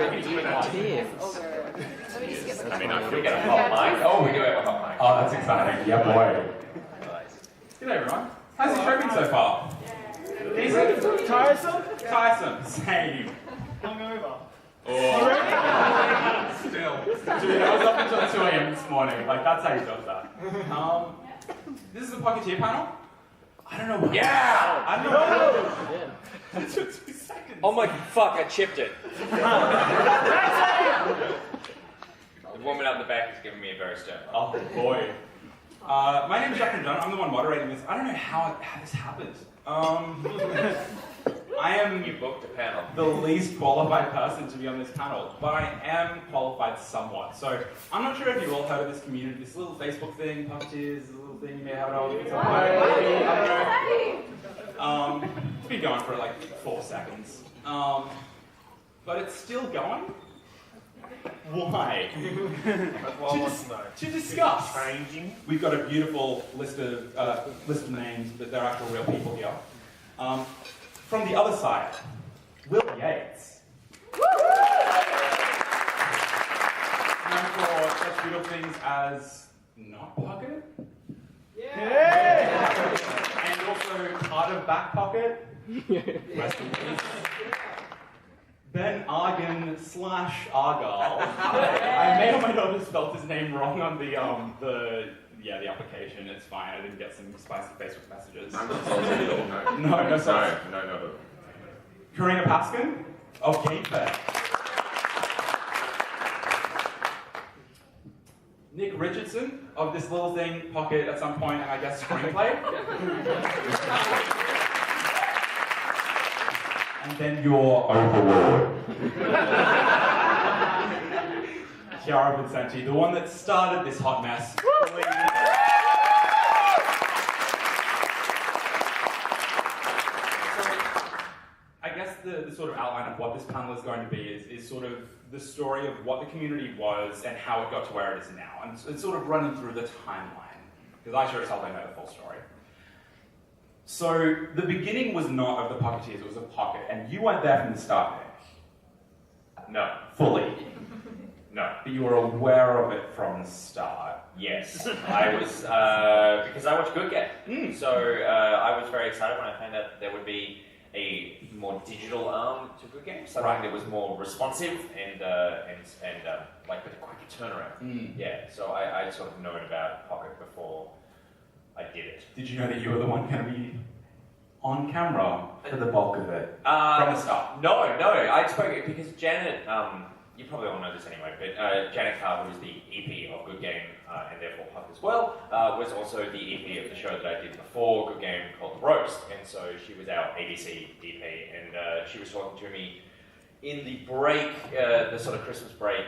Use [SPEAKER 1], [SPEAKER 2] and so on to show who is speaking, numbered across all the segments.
[SPEAKER 1] I mean, if we get a hot mic. Oh, we do have a hot mic.
[SPEAKER 2] Oh, that's exciting. Yeah, boy. G'day, everyone. How's the show been so far? Decent?
[SPEAKER 3] Tiresome?
[SPEAKER 2] Tiresome. Same.
[SPEAKER 3] Hungover.
[SPEAKER 2] Oh. Still. Dude, I was up until 2 a.m. this morning. Like, that's how he does that. This is the Pocketeer panel. I don't know what.
[SPEAKER 1] Yeah!
[SPEAKER 2] I don't know. It took 2 seconds.
[SPEAKER 1] Oh my fuck, I chipped it. The woman up the back is giving me a very stern look.
[SPEAKER 2] Oh boy. My name is Crnjanin. I'm the one moderating this. I don't know how this happened. I am
[SPEAKER 1] You booked a panel.
[SPEAKER 2] the least qualified person to be on this panel, but I am qualified somewhat. So I'm not sure if you've all heard of this community, this little Facebook thing, Pocketeers, this little thing you may have heard of. It's it's been going for like 4 seconds. But it's still going? Why? To discuss.
[SPEAKER 3] Changing.
[SPEAKER 2] We've got a beautiful list of names, but they're actual real people here. From the other side, Will Yates. Known for such beautiful things as not Pocket. Yeah. And also part of Back Pocket. Rest in peace. Then Argen / Argyle. I may or may not have spelled his name wrong on the application. It's fine. I didn't get some spicy Facebook messages.
[SPEAKER 4] I'm not salty at all, no.
[SPEAKER 2] No, sorry.
[SPEAKER 4] No.
[SPEAKER 2] Karina Paskin of Gamefed. Nich Richardson of this little thing, Pocket at some point, and I guess screenplay. And then your overlord. Kiara Vincenti, the one that started this hot mess. I guess the sort of outline of what this panel is going to be is sort of the story of what the community was and how it got to where it is now. And it's sort of running through the timeline, because I sure as hell don't know the full story. So the beginning was not of the Pocketeers, it was a Pocket, and you weren't there from the start, Nich.
[SPEAKER 1] No.
[SPEAKER 2] Fully.
[SPEAKER 1] No.
[SPEAKER 2] But you were aware of it from the start.
[SPEAKER 1] Yes. I was, because I watched Good Game. So I was very excited when I found out that there would be a more digital arm to Good Game, something that was more responsive and like with a quicker turnaround. Yeah, so I'd sort of known about Pocket before I did it.
[SPEAKER 2] Did you know that you were the one going to be on camera for the bulk of it from the start?
[SPEAKER 1] No, I spoke because Janet, you probably all know this anyway, but Janet Carr, who is the EP of Good Game and therefore Puck as well, was also the EP of the show that I did before Good Game called The Roast, and so she was our ABC EP, and she was talking to me in the break, the sort of Christmas break,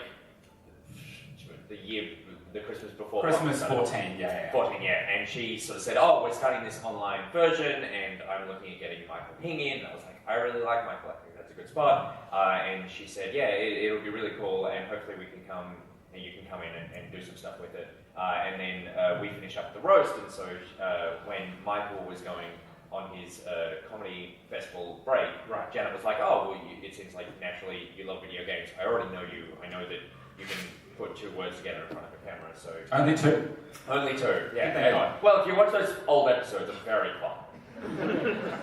[SPEAKER 1] the Christmas before.
[SPEAKER 2] Christmas 14, yeah.
[SPEAKER 1] 14, yeah. And she sort of said, oh, we're starting this online version, and I'm looking at getting Michael Ping in. And I was like, I really like Michael. I think that's a good spot. And she said, yeah, it'll be really cool, and hopefully we can come, and you can come in and do some stuff with it. And then we finish up the roast, and so when Michael was going on his comedy festival break, Janet was like, oh, well, it seems like naturally you love video games. I already know you. I know that you can put 2 words together in front of a camera, so...
[SPEAKER 2] Only 2?
[SPEAKER 1] Only 2, yeah.
[SPEAKER 2] Thank God.
[SPEAKER 1] Well, if you watch those old episodes, it's very fun.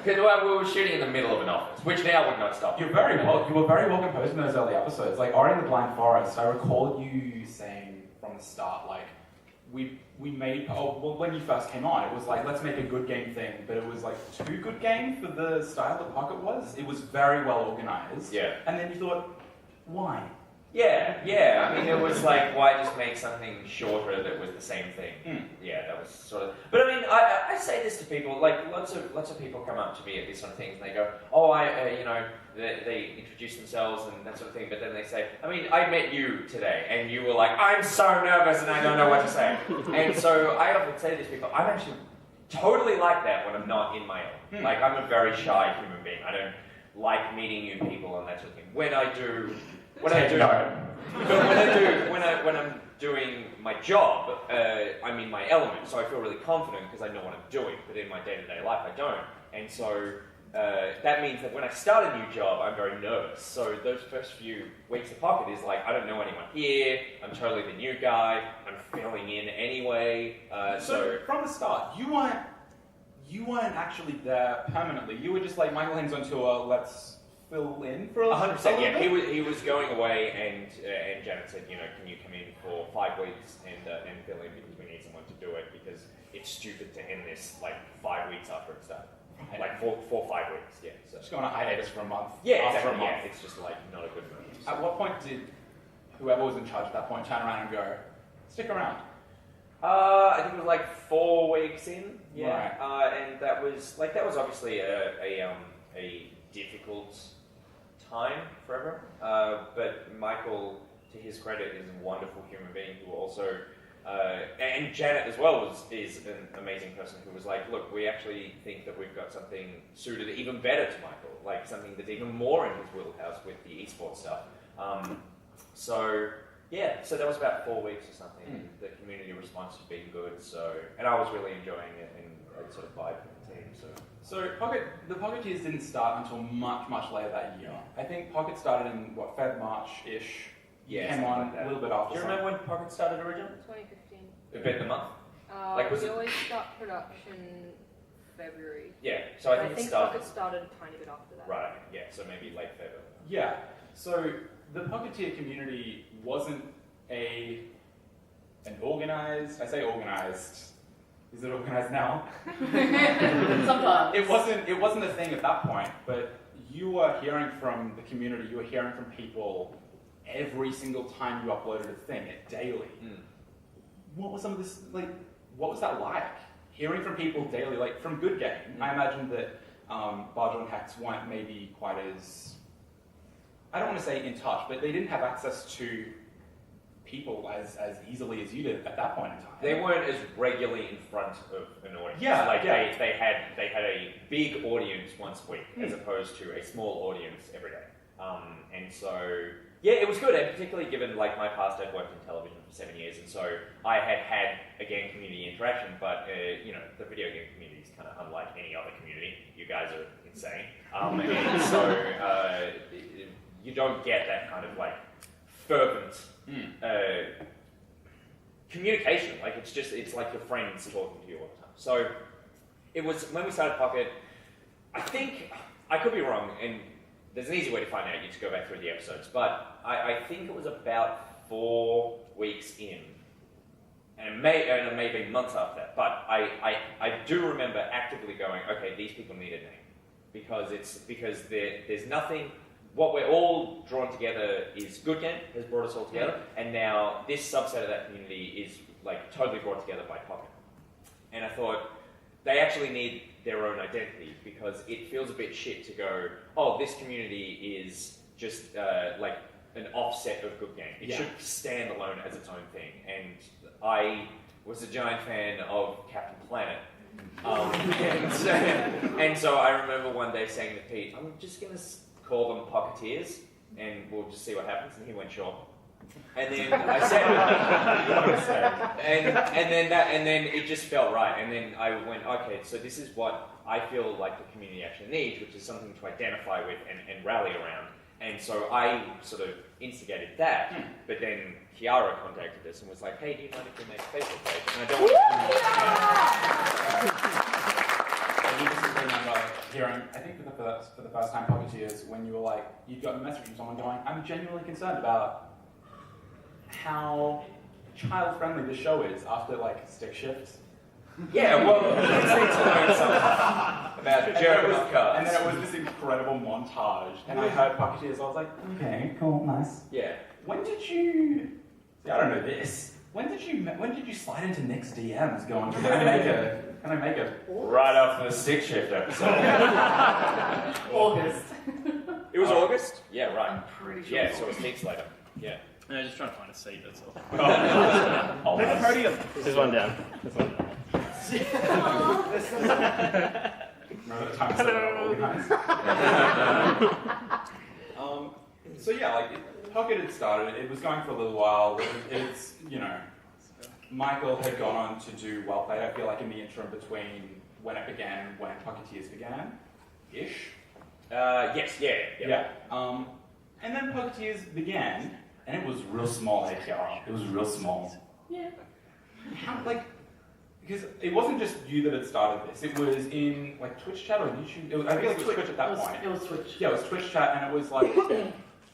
[SPEAKER 1] Because we were shooting in the middle of an office, which now would not stop.
[SPEAKER 2] You were very well composed in those early episodes. Like, Ori in the Blind Forest, I recall you saying from the start, like, we made... Oh, well, when you first came on, it was like, let's make a Good Game thing, but it was like too Good Game for the style that Pocket was. It was very well organized.
[SPEAKER 1] Yeah.
[SPEAKER 2] And then you thought, why?
[SPEAKER 1] Yeah. I mean, it was like, why just make something shorter that was the same thing? Yeah, that was sort of... But I mean, I say this to people, like, lots of people come up to me at these sort of things, and they go, oh, they introduce themselves and that sort of thing, but then they say, I mean, I met you today, and you were like, I'm so nervous and I don't know what to say. And so I often say to these people, I'm actually totally like that when I'm not in my own. Like, I'm a very shy human being. I don't like meeting new people and that sort of thing. When I'm doing my job, I'm in my element, so I feel really confident because I know what I'm doing, but in my day-to-day life I don't. And so that means that when I start a new job, I'm very nervous. So those first few weeks of Pocket is like, I don't know anyone here, I'm totally the new guy, I'm filling in anyway.
[SPEAKER 2] So from the start, you weren't actually there permanently. You were just like, Michael Haynes on tour, let's fill in for a
[SPEAKER 1] 100%, yeah.
[SPEAKER 2] bit?
[SPEAKER 1] He was going away, and Janet said, can you come in for 5 weeks and fill in because we need someone to do it because it's stupid to end this like 5 weeks after it started. Like 4 or 5 weeks, yeah. So.
[SPEAKER 2] Just go on a hiatus for a month.
[SPEAKER 1] Yeah,
[SPEAKER 2] after
[SPEAKER 1] exactly.
[SPEAKER 2] a month.
[SPEAKER 1] Yeah, it's just like not a good move. So.
[SPEAKER 2] At what point did whoever was in charge at that point turn around and go, stick around?
[SPEAKER 1] I think it was like 4 weeks in, yeah.
[SPEAKER 2] Right.
[SPEAKER 1] And that was obviously a difficult time for everyone. But Michael, to his credit, is a wonderful human being who also, and Janet as well is an amazing person who was like, look, we actually think that we've got something suited even better to Michael, like something that's even more in his wheelhouse with the esports stuff. So that was about 4 weeks or something. The community response has been good, and I was really enjoying it and I sort of vibed with the team.
[SPEAKER 2] So the Pocketeers didn't start until much, much later that year. I think Pocket started in, Feb, March-ish.
[SPEAKER 1] Yeah,
[SPEAKER 2] came on
[SPEAKER 1] like that.
[SPEAKER 2] a little bit after.
[SPEAKER 1] Do you remember when Pocket started originally?
[SPEAKER 5] 2015.
[SPEAKER 1] About the month? Was
[SPEAKER 5] we
[SPEAKER 1] it?
[SPEAKER 5] always start production February.
[SPEAKER 1] Yeah, so I think it started.
[SPEAKER 5] Pocket started a tiny bit after that.
[SPEAKER 1] Right, yeah, so maybe late February.
[SPEAKER 2] Yeah, so the Pocketeer community wasn't an organized, I say organized, is it organized now?
[SPEAKER 5] Sometimes.
[SPEAKER 2] It wasn't a thing at that point, but you were hearing from the community, you were hearing from people every single time you uploaded a thing, daily. What was some of this, what was that like? Hearing from people daily, from Good Game, I imagine that Barger and Hex weren't maybe quite as, I don't want to say in touch, but they didn't have access to people as easily as you did at that point in time.
[SPEAKER 1] They weren't as regularly in front of an audience.
[SPEAKER 2] Yeah,
[SPEAKER 1] They had a big audience once a week as opposed to a small audience every day. And so, yeah, it was good, and particularly given my past, I'd worked in television for 7 years, and so I had a game community interaction, but the video game community is kind of unlike any other community. You guys are insane. And so you don't get that kind of fervent communication. It's like your friends talking to you all the time. So it was when we started Pocket. I think I could be wrong, and there's an easy way to find out. You just go back through the episodes, but I think it was about 4 weeks in, and it may have been months after that. But I do remember actively going, okay, these people need a name because there's nothing. What we're all drawn together is Good Game has brought us all together, and now this subset of that community is totally brought together by Pocket. And I thought they actually need their own identity because it feels a bit shit to go, oh, this community is just an offset of Good Game. It should stand alone as its own thing. And I was a giant fan of Captain Planet. And so I remember one day saying to Pete, I'm just going to call them Pocketeers, and we'll just see what happens. And he went, sure. And then I said, and then it just felt right. And then I went, okay, so this is what I feel like the community actually needs, which is something to identify with and rally around. And so I sort of instigated that. But then Kiara contacted us and was like, hey, do you mind if we make a Facebook page? And I don't want to.
[SPEAKER 2] You just remember hearing, I think for the first time Pocketeers, when you were you'd gotten a message from someone going, I'm genuinely concerned about how child-friendly the show is after stick shifts.
[SPEAKER 1] Yeah, well, kids need to learn something about German cards.
[SPEAKER 2] And then it was this incredible montage, and I heard Pocketeers, I was like, okay, cool, nice.
[SPEAKER 1] Yeah.
[SPEAKER 2] When did you, I don't know this, when did you slide into Nick's DMs going, can I make a...
[SPEAKER 1] Right after the stick shift episode.
[SPEAKER 5] August.
[SPEAKER 1] It was August? Yeah, right.
[SPEAKER 5] I'm pretty sure.
[SPEAKER 1] Yeah, so it was weeks later. Yeah.
[SPEAKER 4] No, just trying to find a seat, that's all.
[SPEAKER 3] Oh, the podium.
[SPEAKER 4] There's one down. There's one down.
[SPEAKER 2] Remember the time I said organized? So yeah, Pocket had started, it was going for a little while, it's, Michael had gone on to do Well Played, I feel in the interim between when it began and when Pocketeers began. ish.
[SPEAKER 1] Yes, yeah.
[SPEAKER 2] Yeah. And then Pocketeers began, and it was real small, hey Kiara. It was real small.
[SPEAKER 5] Yeah.
[SPEAKER 2] How, like, because it wasn't just you that had started this. It was in like Twitch chat or YouTube. I think it was Twitch at that point.
[SPEAKER 5] It was Twitch.
[SPEAKER 2] Yeah, it was Twitch chat, and it was like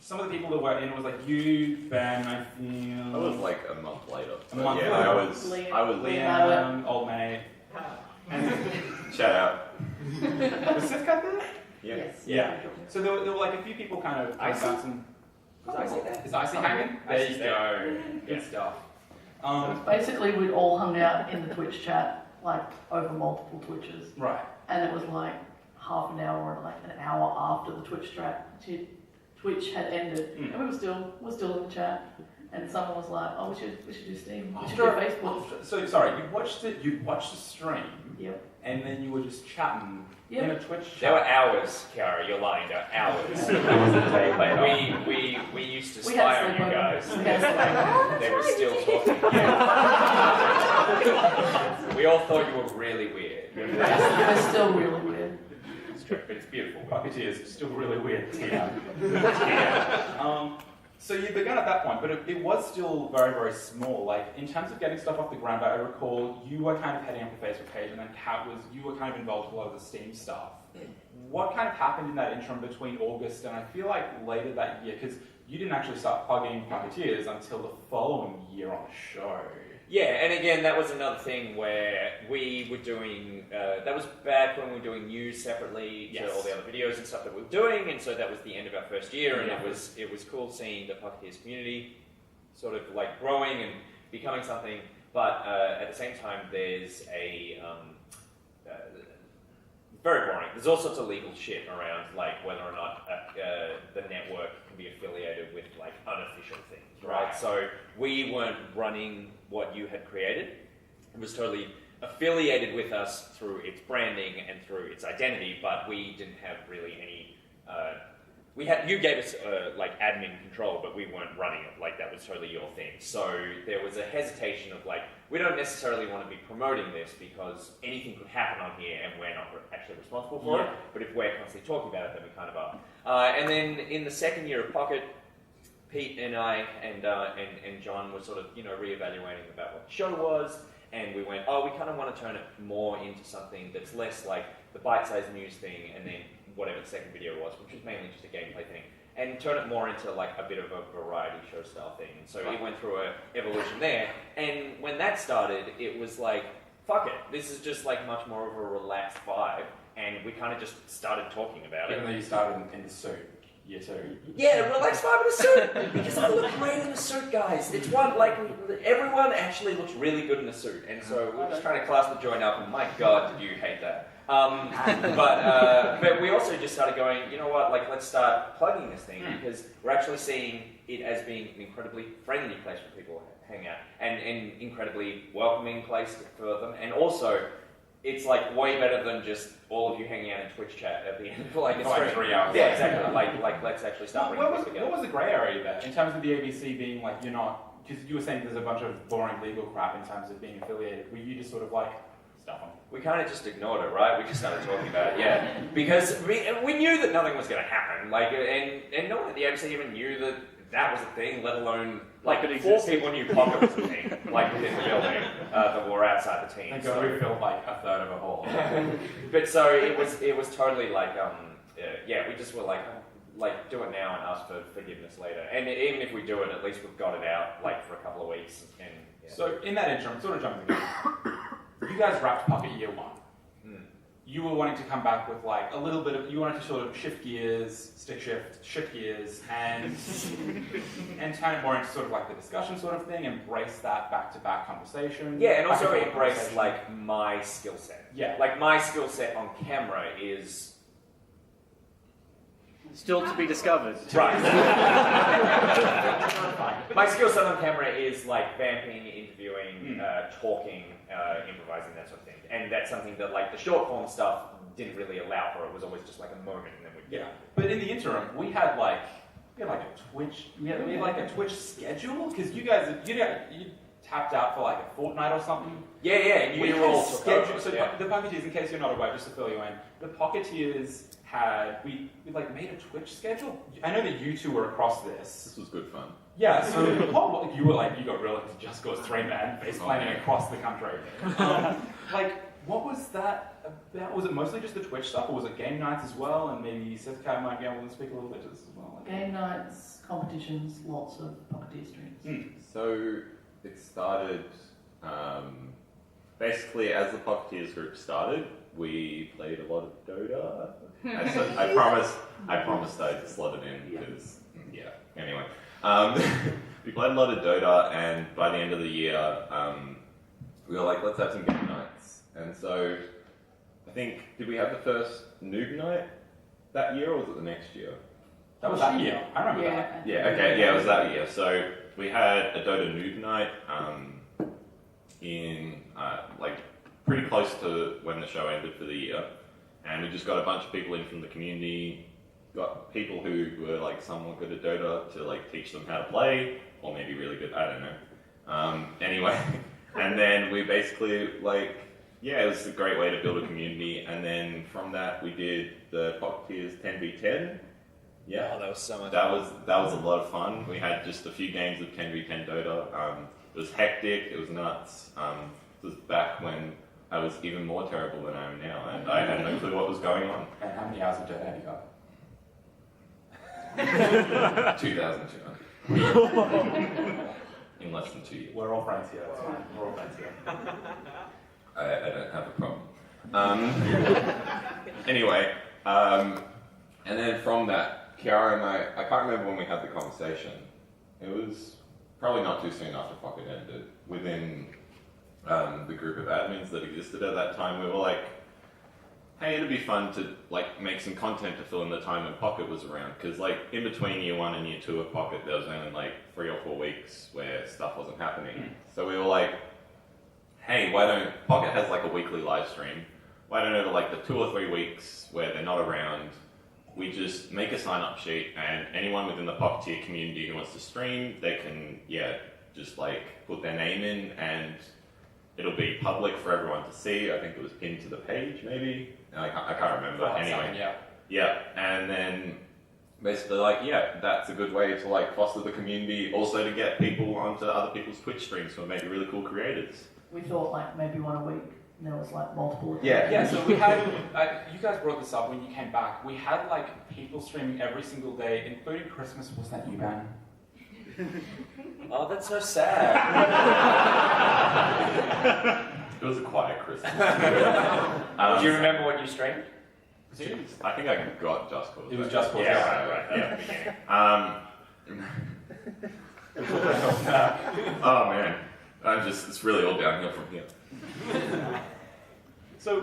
[SPEAKER 2] some of the people that were in. It was like you, Ben, I feel.
[SPEAKER 6] That was like a month later.
[SPEAKER 2] A month
[SPEAKER 6] yeah,
[SPEAKER 2] later.
[SPEAKER 6] I was
[SPEAKER 2] Liam, old mate. And
[SPEAKER 6] shout out.
[SPEAKER 2] was Sith cut there?
[SPEAKER 6] Yeah.
[SPEAKER 5] Yes.
[SPEAKER 2] Yeah. So there were like a few people kind of bouncing.
[SPEAKER 1] Is Icy there?
[SPEAKER 2] Is Icy hanging? There
[SPEAKER 1] Icy's
[SPEAKER 2] you go. Good stuff.
[SPEAKER 7] Basically, we'd all hung out in the Twitch chat, like over multiple Twitches,
[SPEAKER 2] Right.
[SPEAKER 7] and it was like half an hour or like an hour after the Twitch had ended, and we were still in the chat. And someone was like, "Oh, we should do Steam. We should do Facebook."
[SPEAKER 2] So sorry, you watched the stream.
[SPEAKER 7] Yep.
[SPEAKER 2] And then you were just chatting
[SPEAKER 7] Yep.
[SPEAKER 2] in a Twitch chat.
[SPEAKER 1] There were hours, Kiara, you're lying, there were hours. That was a day later. We used to spy on you guys. They were still talking. Yeah. We all thought you were really weird.
[SPEAKER 7] We're still really weird.
[SPEAKER 1] It's true, but it's beautiful.
[SPEAKER 2] Pocketeers, still really weird. So you began at that point, but it was still very, very small. Like, in terms of getting stuff off the ground, I recall you were kind of heading up the Facebook page, and then you were kind of involved with a lot of the Steam stuff. What kind of happened in that interim between August and I feel like later that year, because you didn't actually start plugging Pocketeers until the following year on the show.
[SPEAKER 1] Yeah, and again, that was another thing where we were doing, that was back when we were doing news separately to all the other videos and stuff that we were doing, and so that was the end of our first year, and it was cool seeing the Pocketeers community sort of like growing and becoming something, but at the same time, there's a, very boring. There's all sorts of legal shit around, like whether or not the network can be affiliated with like unofficial things, right? So we weren't running what you had created. It was totally affiliated with us through its branding and through its identity, but we didn't have really any. You gave us like admin control, but we weren't running it. Like that was totally your thing. So there was a hesitation of like, we don't necessarily want to be promoting this because anything could happen on here and we're not actually responsible for it. But if we're constantly talking about it, then we kind of are. And then in the second year of Pocket, Pete and I and John were sort of reevaluating about what the show was, and we went, we kind of want to turn it more into something that's less like the bite-sized news thing, and then whatever the second video was, which was mainly just a gameplay thing, and turn it more into like a bit of a variety show style thing. So it went through an evolution there, and when that started, it was like, fuck it, this is just like much more of a relaxed vibe, and we kind of just started talking about it.
[SPEAKER 2] Even though you started in the suit. Year two.
[SPEAKER 1] Yeah, relaxed vibe in a suit, because I look great in a suit, guys. It's one, like, everyone actually looks really good in a suit, and so we're just trying to class the joint up, and my god, did you hate that. But we also just started going, you know what, like, let's start plugging this thing, because we're actually seeing it as being an incredibly friendly place for people to hang out, and an incredibly welcoming place for them, and also, it's like way better than just all of you hanging out in Twitch chat at the end of like
[SPEAKER 2] 3 hours.
[SPEAKER 1] Yeah, exactly. Like let's actually start bringing this together.
[SPEAKER 2] What was the grey area there in terms of the ABC being like you're not, because you were saying there's a bunch of boring legal crap in terms of being affiliated. Were you just sort of like stuff on?
[SPEAKER 1] We kind of just ignored it, right? We just started talking about it, yeah, because we knew that nothing was going to happen. Like, and no one at the ABC even knew that was a thing, let alone like 4 people knew Pocket was a thing, like within the building that were outside the team.
[SPEAKER 2] Thank God we filled like a third of a hall.
[SPEAKER 1] But so it was totally like we just were like do it now and ask for forgiveness later. And even if we do it, at least we've got it out like for a couple of weeks. And
[SPEAKER 2] So in that interim, sort of jumping in, you guys wrapped Pocket year 1. You were wanting to come back with like a little bit of, you wanted to sort of shift gears, shift gears, and turn it more into sort of like the discussion sort of thing, embrace that back-to-back conversation.
[SPEAKER 1] Yeah, and also embrace like my skill set.
[SPEAKER 2] Yeah.
[SPEAKER 1] Like my skill set on camera is
[SPEAKER 4] Still to be discovered.
[SPEAKER 1] right. My skill set on camera is like vamping, interviewing, talking, improvising, that sort of thing. And that's something that like the short form stuff didn't really allow for. It was always just like a moment and then we'd
[SPEAKER 2] But in the interim, we had like a Twitch, we had like a Twitch schedule, because you tapped out for like a fortnight or something.
[SPEAKER 1] Yeah, and you all took over.
[SPEAKER 2] So the Pocketeers, in case you're not aware, just to fill you in, the Pocketeers we like made a Twitch schedule. I know that you two were across this.
[SPEAKER 6] This was good fun.
[SPEAKER 2] Yeah, so you got real Just Cause 3-man face planting across the country. What was that about? Was it mostly just the Twitch stuff, or was it game nights as well? And maybe Seth Cat might be able to speak a little bit to this as well.
[SPEAKER 7] Game nights, competitions, lots of Pocketeer streams.
[SPEAKER 6] So it started, basically as the Pocketeers group started, we played a lot of Dota. I promised I'd slot it in because, anyway. We played a lot of Dota, and by the end of the year, we were like, let's have some game nights. And so, I think, did we have the first noob night that year, or was it the next year?
[SPEAKER 2] That was that year. I remember that.
[SPEAKER 6] Yeah, okay, yeah, it was that year. So, we had a Dota noob night in, pretty close to when the show ended for the year. And we just got a bunch of people in from the community, got people who were somewhat good at Dota to teach them how to play, or maybe really good, I don't know. Anyway, and then we basically it was a great way to build a community. And then from that we did the Pocketeers 10v10. Yeah,
[SPEAKER 1] that was so much
[SPEAKER 6] that was a lot of fun. We had just a few games of 10v10 Dota. It was hectic, it was nuts. It was back when I was even more terrible than I am now, and I had no clue what was going on.
[SPEAKER 2] And how many hours of Dota have you got?
[SPEAKER 6] 2,200. In less than 2 years.
[SPEAKER 2] We're all friends here, that's fine. We're all friends here.
[SPEAKER 6] I don't have a problem. Anyway, and then from that, Kiara and I can't remember when we had the conversation. It was probably not too soon after Pocket ended. Within the group of admins that existed at that time, we were like, hey, it'd be fun to make some content to fill in the time when Pocket was around, because in between year 1 and year 2 of Pocket, there was only 3 or 4 weeks where stuff wasn't happening. So we were like, hey, why don't Pocket has a weekly live stream? Why don't over the 2 or 3 weeks where they're not around, we just make a sign-up sheet, and anyone within the Pocketeer community who wants to stream, they can just put their name in, and it'll be public for everyone to see. I think it was pinned to the page, maybe. I can't remember. Anyway, yeah. And then basically, that's a good way to foster the community. Also to get people onto other people's Twitch streams who are maybe really cool creators.
[SPEAKER 7] We thought maybe one a week. And there was multiple.
[SPEAKER 2] Yeah. So we had. You guys brought this up when you came back. We had people streaming every single day, including Christmas. Was that you, Ben?
[SPEAKER 1] Oh, that's so sad.
[SPEAKER 6] It was a quiet Christmas.
[SPEAKER 1] Do you remember what you streamed?
[SPEAKER 6] Jeez, I think I got Just Cause.
[SPEAKER 2] It was Just Cause.
[SPEAKER 6] Yeah, oh man, it's really all downhill from here.
[SPEAKER 2] So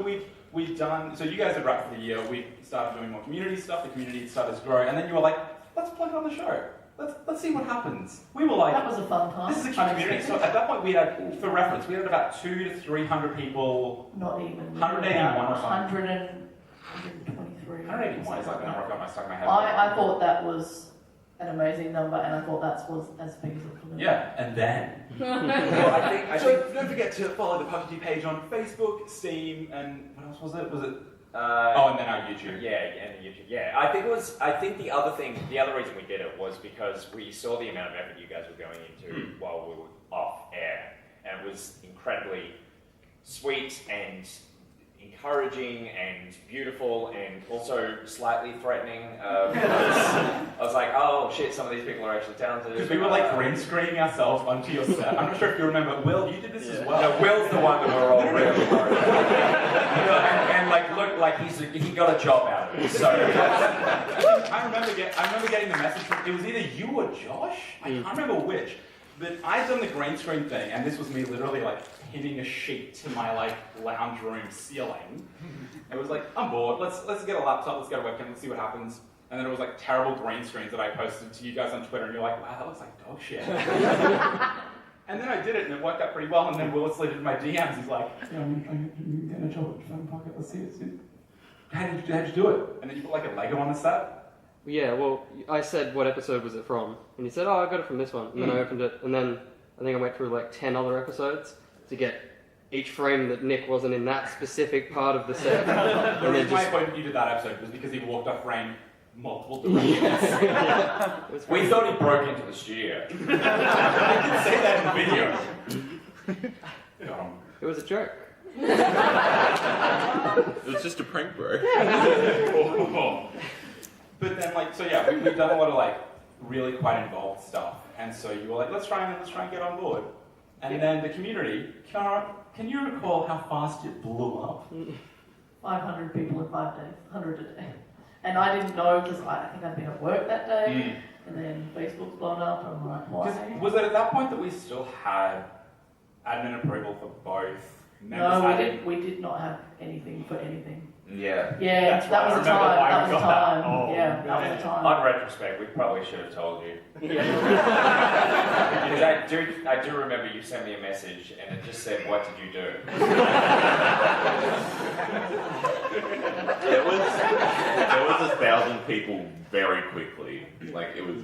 [SPEAKER 2] we've done. So you guys had wrapped for the year. We started doing more community stuff. The community started to grow, and then you were like, let's plug it on the show. Let's see what happens. We were like,
[SPEAKER 7] that was a fun time.
[SPEAKER 2] This is a cute community. So at that point, we had, for reference, we had about 200 to 300 people.
[SPEAKER 7] Not even.
[SPEAKER 2] 181 or something.
[SPEAKER 7] 123.
[SPEAKER 2] 181 is the number I've got stuck in my head.
[SPEAKER 7] I thought that was an amazing number, and I thought that was as big as it could be.
[SPEAKER 2] Yeah, and then.
[SPEAKER 1] Well, I think
[SPEAKER 2] don't forget to follow the Pocketeer page on Facebook, Steam, and what else was it? And then our YouTube.
[SPEAKER 1] And YouTube. Yeah, I think the other reason we did it was because we saw the amount of effort you guys were going into while we were off air, and it was incredibly sweet and encouraging and beautiful and also slightly threatening. I was like, oh shit, some of these people are actually talented.
[SPEAKER 2] Because we were green screening ourselves onto your set. I'm not sure if you remember, Will, you did this as well.
[SPEAKER 1] No, Will's the one that we're all really worried about. And looked like he got a job out of it. So
[SPEAKER 2] I remember getting the message from, it was either you or Josh, I can't remember which, but I'd done the green screen thing, and this was me literally pinning a sheet to my lounge room ceiling. It was I'm bored, let's get a laptop, let's get a webcam, let's see what happens. And then it was terrible green screens that I posted to you guys on Twitter, and you're like, wow, that looks like dog shit. And then I did it, and it worked out pretty well, and then Will slid into my DMs, he's like, I'm getting a job at Phone Pocket, let's see it. How'd you do it? And then you put a Lego on the set?
[SPEAKER 8] Yeah, well, I said, what episode was it from? And he said, I got it from this one. And then I opened it, and then I think I went through 10 other episodes to get each frame that Nich wasn't in that specific part of the set.
[SPEAKER 2] The
[SPEAKER 8] and then
[SPEAKER 2] reason why I
[SPEAKER 8] just
[SPEAKER 2] pointed you to that episode was because he walked off frame multiple directions.
[SPEAKER 8] yeah. It was
[SPEAKER 1] We
[SPEAKER 8] very-
[SPEAKER 1] thought he broke into the studio.
[SPEAKER 2] I didn't say that in the video. Got him.
[SPEAKER 8] It was a joke.
[SPEAKER 6] It was just a prank, bro.
[SPEAKER 2] But then, like, so yeah, we've done a lot of like really quite involved stuff, and so you were like, let's try and get on board. And then the community, Kiara, can you recall how fast it blew up?
[SPEAKER 7] 500 people in 5 days, 100 a day. And I didn't know because I think I'd been at work that day, and then Facebook's blown up, and I'm like, why?
[SPEAKER 2] Was it at that point that we still had admin approval for both members?
[SPEAKER 7] No,
[SPEAKER 2] added?
[SPEAKER 7] we did not have anything for anything.
[SPEAKER 1] Yeah.
[SPEAKER 7] Yeah,
[SPEAKER 2] That's
[SPEAKER 7] that
[SPEAKER 2] right,
[SPEAKER 7] was
[SPEAKER 2] I
[SPEAKER 7] the
[SPEAKER 2] remember
[SPEAKER 7] time.
[SPEAKER 2] why
[SPEAKER 7] That
[SPEAKER 2] we
[SPEAKER 7] was the
[SPEAKER 2] got that.
[SPEAKER 7] time.
[SPEAKER 2] Oh,
[SPEAKER 7] Yeah, that was the time.
[SPEAKER 1] On retrospect, we probably should have told you. Because I do remember you sent me a message and it just said, "What did you do?"
[SPEAKER 6] There was 1,000 people very quickly. Like, it was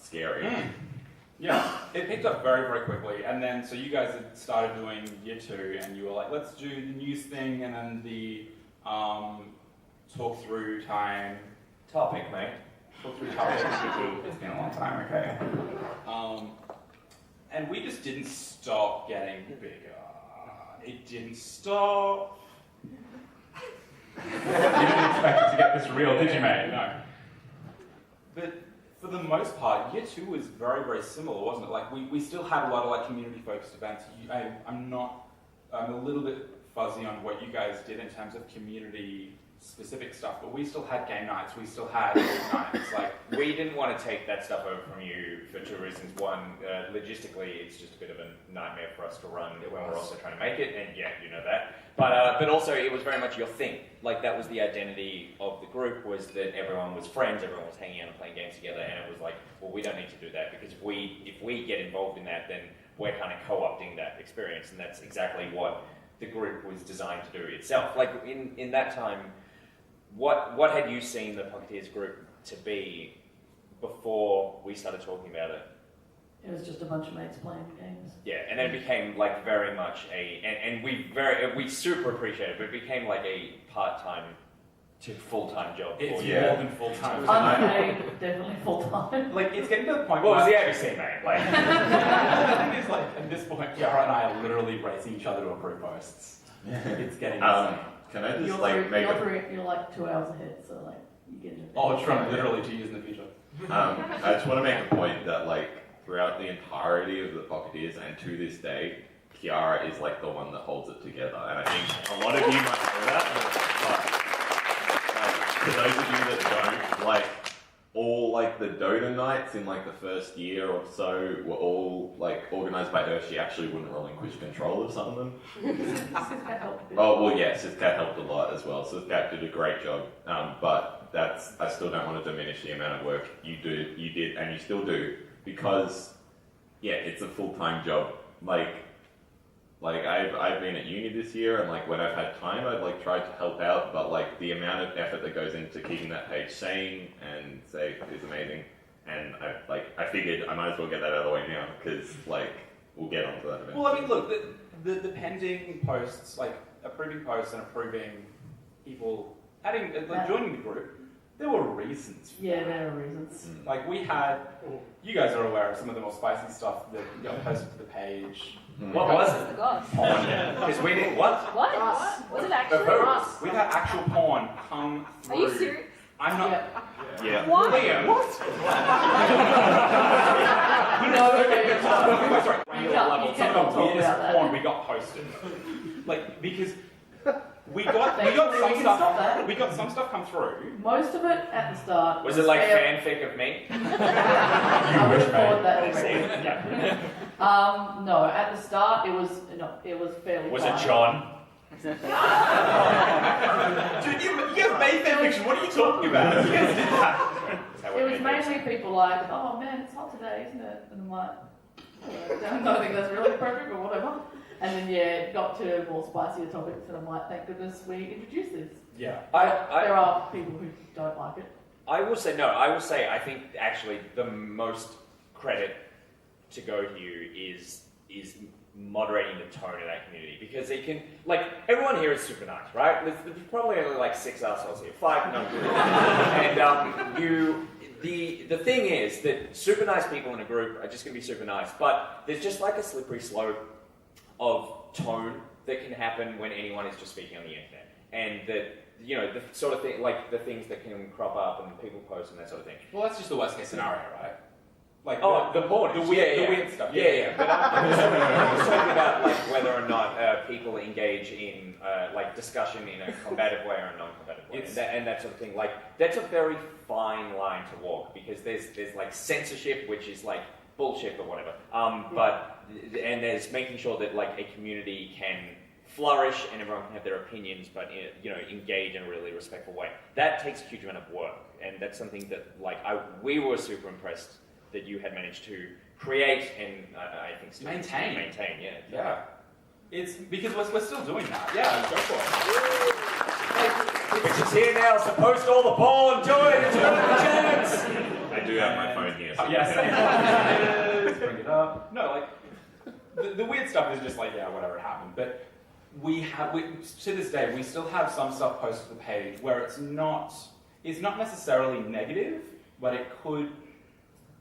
[SPEAKER 6] scary.
[SPEAKER 2] Yeah, it picked up very, very quickly, and then so you guys had started doing year 2, and you were like, let's do the news thing, and then the talk through time.
[SPEAKER 1] Topic, mate.
[SPEAKER 2] Talk through topic. It's been a long time, okay. And we just didn't stop getting bigger. It didn't stop. You didn't expect it to get this real, did you, mate? No. But for the most part, year 2 was very, very similar, wasn't it? Like, we still had a lot of like community-focused events. I'm a little bit fuzzy on what you guys did in terms of community-specific stuff, but we still had game nights, we still had nights. Like,
[SPEAKER 1] We didn't want to take that stuff over from you for 2 reasons. One, logistically, it's just a bit of a nightmare for us to run when we're also trying to make it, and yeah, you know that. But also, it was very much your thing. Like, that was the identity of the group, was that everyone was friends, everyone was hanging out and playing games together, and it was like, well, we don't need to do that, because if we get involved in that, then we're kind of co-opting that experience, and that's exactly what the group was designed to do itself. Like, in that time, what had you seen the Pocketeers group to be before we started talking about it?
[SPEAKER 7] It was just a bunch of mates playing games.
[SPEAKER 1] Yeah, and then it became like very much and we super appreciate it, but it became like a part-time to full-time job for
[SPEAKER 2] it's
[SPEAKER 1] you.
[SPEAKER 2] more than full-time.
[SPEAKER 7] Unpaid, definitely full-time.
[SPEAKER 2] Like, it's getting to the point
[SPEAKER 1] What was the
[SPEAKER 2] where...
[SPEAKER 1] ABC, mate? Like,
[SPEAKER 2] The thing is, like, at this point, Kiara and I are literally racing each other to approve posts. It's getting insane.
[SPEAKER 6] Can I just
[SPEAKER 7] You're like 2 hours ahead, so like you get it.
[SPEAKER 2] Oh, it's from literally 2 years in the future.
[SPEAKER 6] I just want to make a point that, like, throughout the entirety of the Pocketeers and to this day, Kiara is like the one that holds it together, and I think a lot of you might know that. But for those of you that don't, like, all like the Dota nights in like the first year or so were all like organised by her. She actually wouldn't relinquish control of some of them. Oh well, yeah, Siscat helped a lot as well. Siscat did a great job, but I still don't want to diminish the amount of work you did, and you still do, because yeah, it's a full-time job. Like I've been at uni this year, and like when I've had time, I've like tried to help out, but like the amount of effort that goes into keeping that page sane and safe is amazing. And I figured I might as well get that out of the way now, because like we'll get onto that eventually.
[SPEAKER 2] Well, I mean, look, the pending posts, like approving posts and approving people joining the group, there were reasons.
[SPEAKER 7] Yeah, there are reasons.
[SPEAKER 2] Like you guys are aware of some of the more spicy stuff that got posted to the page.
[SPEAKER 1] what was it?
[SPEAKER 5] The gods.
[SPEAKER 1] Because we didn't what?
[SPEAKER 5] What? Was it actually?
[SPEAKER 2] We've had actual porn come through.
[SPEAKER 5] Are you serious?
[SPEAKER 2] I'm not.
[SPEAKER 6] Yeah.
[SPEAKER 5] What?
[SPEAKER 2] Liam. What? Sorry. Level. Some of the weirdest porn we got posted. Like, because we got some stuff come through.
[SPEAKER 7] Most of it at the start.
[SPEAKER 1] Was it like fanfic of me?
[SPEAKER 7] I would have thought that already. No, at the start it was fairly.
[SPEAKER 1] Was it
[SPEAKER 7] fine.
[SPEAKER 1] John?
[SPEAKER 2] Dude, you guys made fanfiction. What are you talking about? You guys did that.
[SPEAKER 7] It was mainly people like, oh man, it's hot today, isn't it? And I'm like, I don't think that's really appropriate, but whatever. And then it got to more spicier topics, and I'm like, thank goodness we introduced this.
[SPEAKER 2] Yeah.
[SPEAKER 7] There are people who don't like it.
[SPEAKER 1] I will say I think actually the most credit to go to you is moderating the tone of that community, because it can, like, everyone here is super nice, right? There's probably only like 6 assholes here, 5, no. And the thing is that super nice people in a group are just going to be super nice, but there's just like a slippery slope of tone that can happen when anyone is just speaking on the internet, and that, you know, the sort of thing, like the things that can crop up and people post and that sort of thing.
[SPEAKER 2] Well, that's just the worst case scenario, right? Like
[SPEAKER 1] the weird stuff. Yeah. But I'm just talking about like whether or not people engage in like discussion in a combative way or a non-combative way, and that sort of thing. Like that's a very fine line to walk, because there's like censorship, which is like bullshit or whatever. And there's making sure that like a community can flourish and everyone can have their opinions, but engage in a really respectful way. That takes a huge amount of work, and that's something that like we were super impressed that you had managed to create and I think still
[SPEAKER 2] maintain.
[SPEAKER 1] Yeah.
[SPEAKER 2] It's because we're still doing that. Yeah, go for it.
[SPEAKER 1] Which is here now, so post all the porn, do it, it's really the chance.
[SPEAKER 6] I do have my phone here. So
[SPEAKER 2] Yes, bring it up. No, like the weird stuff is just like, yeah, whatever happened. But we to this day we still have some stuff posted to the page where it's not necessarily negative, but it could.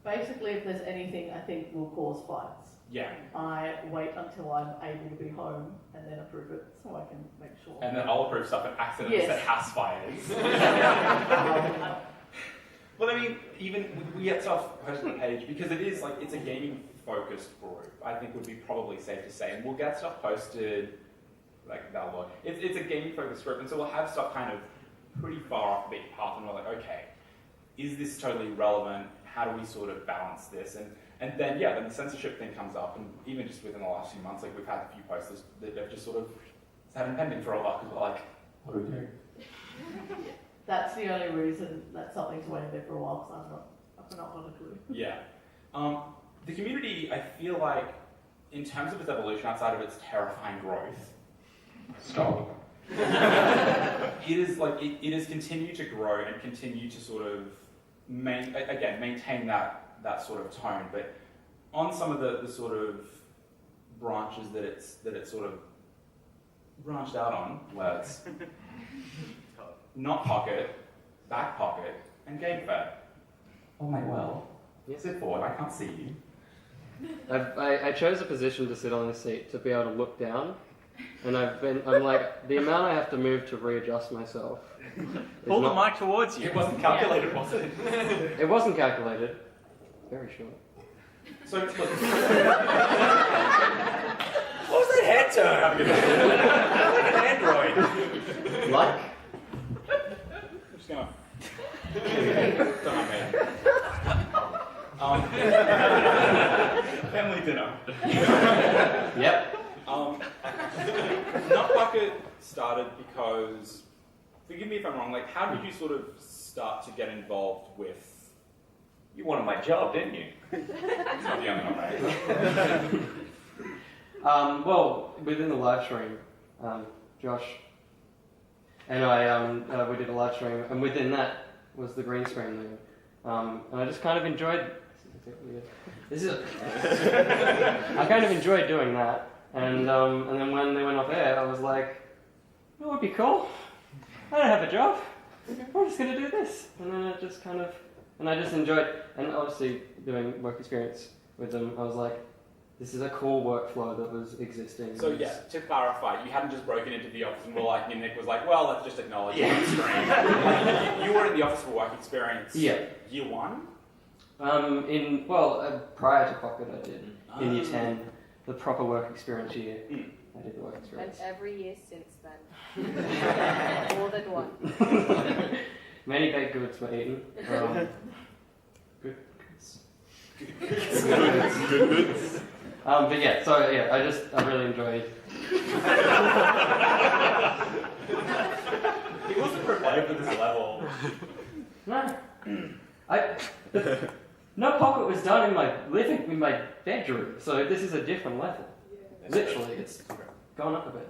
[SPEAKER 7] Basically, if there's anything I think will cause fights,
[SPEAKER 2] Yeah.
[SPEAKER 7] I wait until I'm able to be home and then approve it, so I can make sure.
[SPEAKER 2] And then I'll approve stuff and accidentally set house fires. Well, I mean, even we get stuff posted on the page because it is like it's a gaming focused group. I think would be probably safe to say, and we'll get stuff posted like that. It's a gaming focused group, and so we'll have stuff kind of pretty far off the beaten path, and we're like, okay, is this totally relevant? How do we sort of balance this? And then the censorship thing comes up, and even just within the last few months, like we've had a few posts that have just sort of sat in pending for a while because we're like, what do we do?
[SPEAKER 7] That's the only reason that something's waiting there for a while, because I'm not on a clue.
[SPEAKER 2] Yeah. The community, I feel like, in terms of its evolution outside of its terrifying growth, stop. It has continued to grow and continue to sort of maintain that sort of tone, but on some of the sort of branches that it's sort of branched out on, words, not Pocket, Back Pocket, and Gamefed. Oh my well, sit forward, I can't see you.
[SPEAKER 8] I chose a position to sit on the seat to be able to look down, and I'm like, the amount I have to move to readjust myself.
[SPEAKER 3] Pull the mic towards you.
[SPEAKER 2] It wasn't calculated, was it?
[SPEAKER 8] It wasn't calculated. Very short.
[SPEAKER 2] So, look.
[SPEAKER 1] What was that head turn? Like an android.
[SPEAKER 8] Like?
[SPEAKER 2] I'm just gonna. Don't man. Family dinner.
[SPEAKER 8] Yep.
[SPEAKER 2] Nut Bucket started because, forgive me if I'm wrong, like how did you sort of start to get involved with?
[SPEAKER 1] You wanted my job, didn't you?
[SPEAKER 2] It's not the only one, right?
[SPEAKER 8] Well, within the live stream, Josh and I, we did a live stream, and within that was the green screen thing. And I just kind of enjoyed. I kind of enjoyed doing that, and then when they went off air, I was like, "That would be cool. I don't have a job. We're just gonna do this." And then it just kind of, and I just enjoyed, and obviously doing work experience with them, I was like, this is a cool workflow that was existing.
[SPEAKER 2] So yeah, to clarify, you hadn't just broken into the office and were like, and Nick was like, well, let's just acknowledge it on screen. Like, you were in the office for work experience.
[SPEAKER 8] Yeah.
[SPEAKER 2] Year one?
[SPEAKER 8] Prior to Pocket, I did in year 10, the proper work experience year. I did the work
[SPEAKER 5] And
[SPEAKER 8] experience.
[SPEAKER 5] every year since then. More than one.
[SPEAKER 8] Many baked goods were eaten. Good goods. But yeah, so yeah, I really enjoyed.
[SPEAKER 2] He wasn't prepared for this level.
[SPEAKER 8] No, no Pocket was done in my bedroom, so this is a different level. Literally, it's gone up a bit.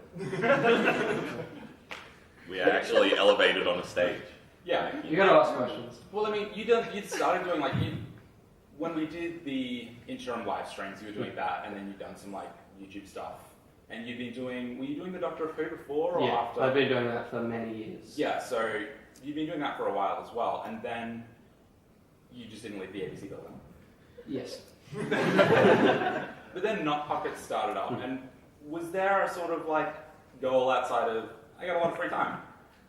[SPEAKER 6] We are actually elevated on a stage.
[SPEAKER 2] Yeah.
[SPEAKER 8] You gotta ask questions.
[SPEAKER 2] Well, I mean, you'd started doing when we did the interim live streams, you were doing that, and then you've done some YouTube stuff. And were you doing the Doctor Who before or
[SPEAKER 8] Yeah,
[SPEAKER 2] after?
[SPEAKER 8] I've been doing that for many years.
[SPEAKER 2] Yeah, so you've been doing that for a while as well, and then you just didn't leave the ABC building.
[SPEAKER 8] Yes.
[SPEAKER 2] But then Not Pocket started up, and was there a sort of like goal outside of, I got a lot of free time?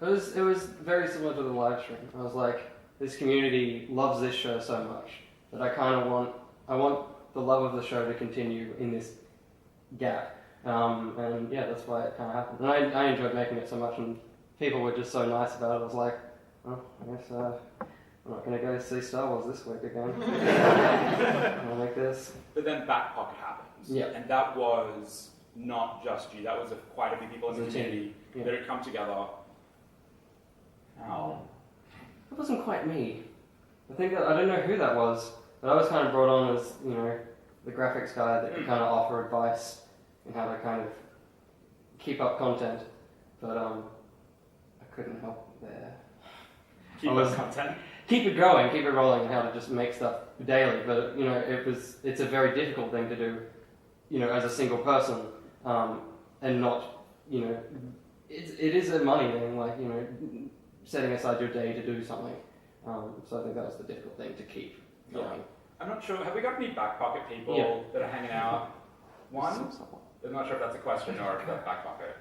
[SPEAKER 8] It was very similar to the live stream. I was like, this community loves this show so much that I want the love of the show to continue in this gap. And yeah, that's why it kind of happened. And I enjoyed making it so much, and people were just so nice about it. I was like, well, I guess I'm not going to go see Star Wars this week again. I'll make this.
[SPEAKER 2] But then Back Pocket happens.
[SPEAKER 8] Yeah.
[SPEAKER 2] And that was not just you, that was quite a few people in the
[SPEAKER 8] It was a team.
[SPEAKER 2] community
[SPEAKER 8] Yeah.
[SPEAKER 2] that had come together. How?
[SPEAKER 8] It wasn't quite me. I think I don't know who that was, but I was kind of brought on as, the graphics guy that could kind of offer advice and how to kind of keep up content, but I couldn't help there.
[SPEAKER 2] Keep up content?
[SPEAKER 8] Keep it going, keep it rolling, and how to just make stuff daily. But it's a very difficult thing to do, as a single person, and not, it is a money thing, like setting aside your day to do something. So I think that was the difficult thing to keep going.
[SPEAKER 2] Yeah. I'm not sure, have we got any Back Pocket people that are hanging out? One? I'm not sure if that's a question or if that's Back Pocket.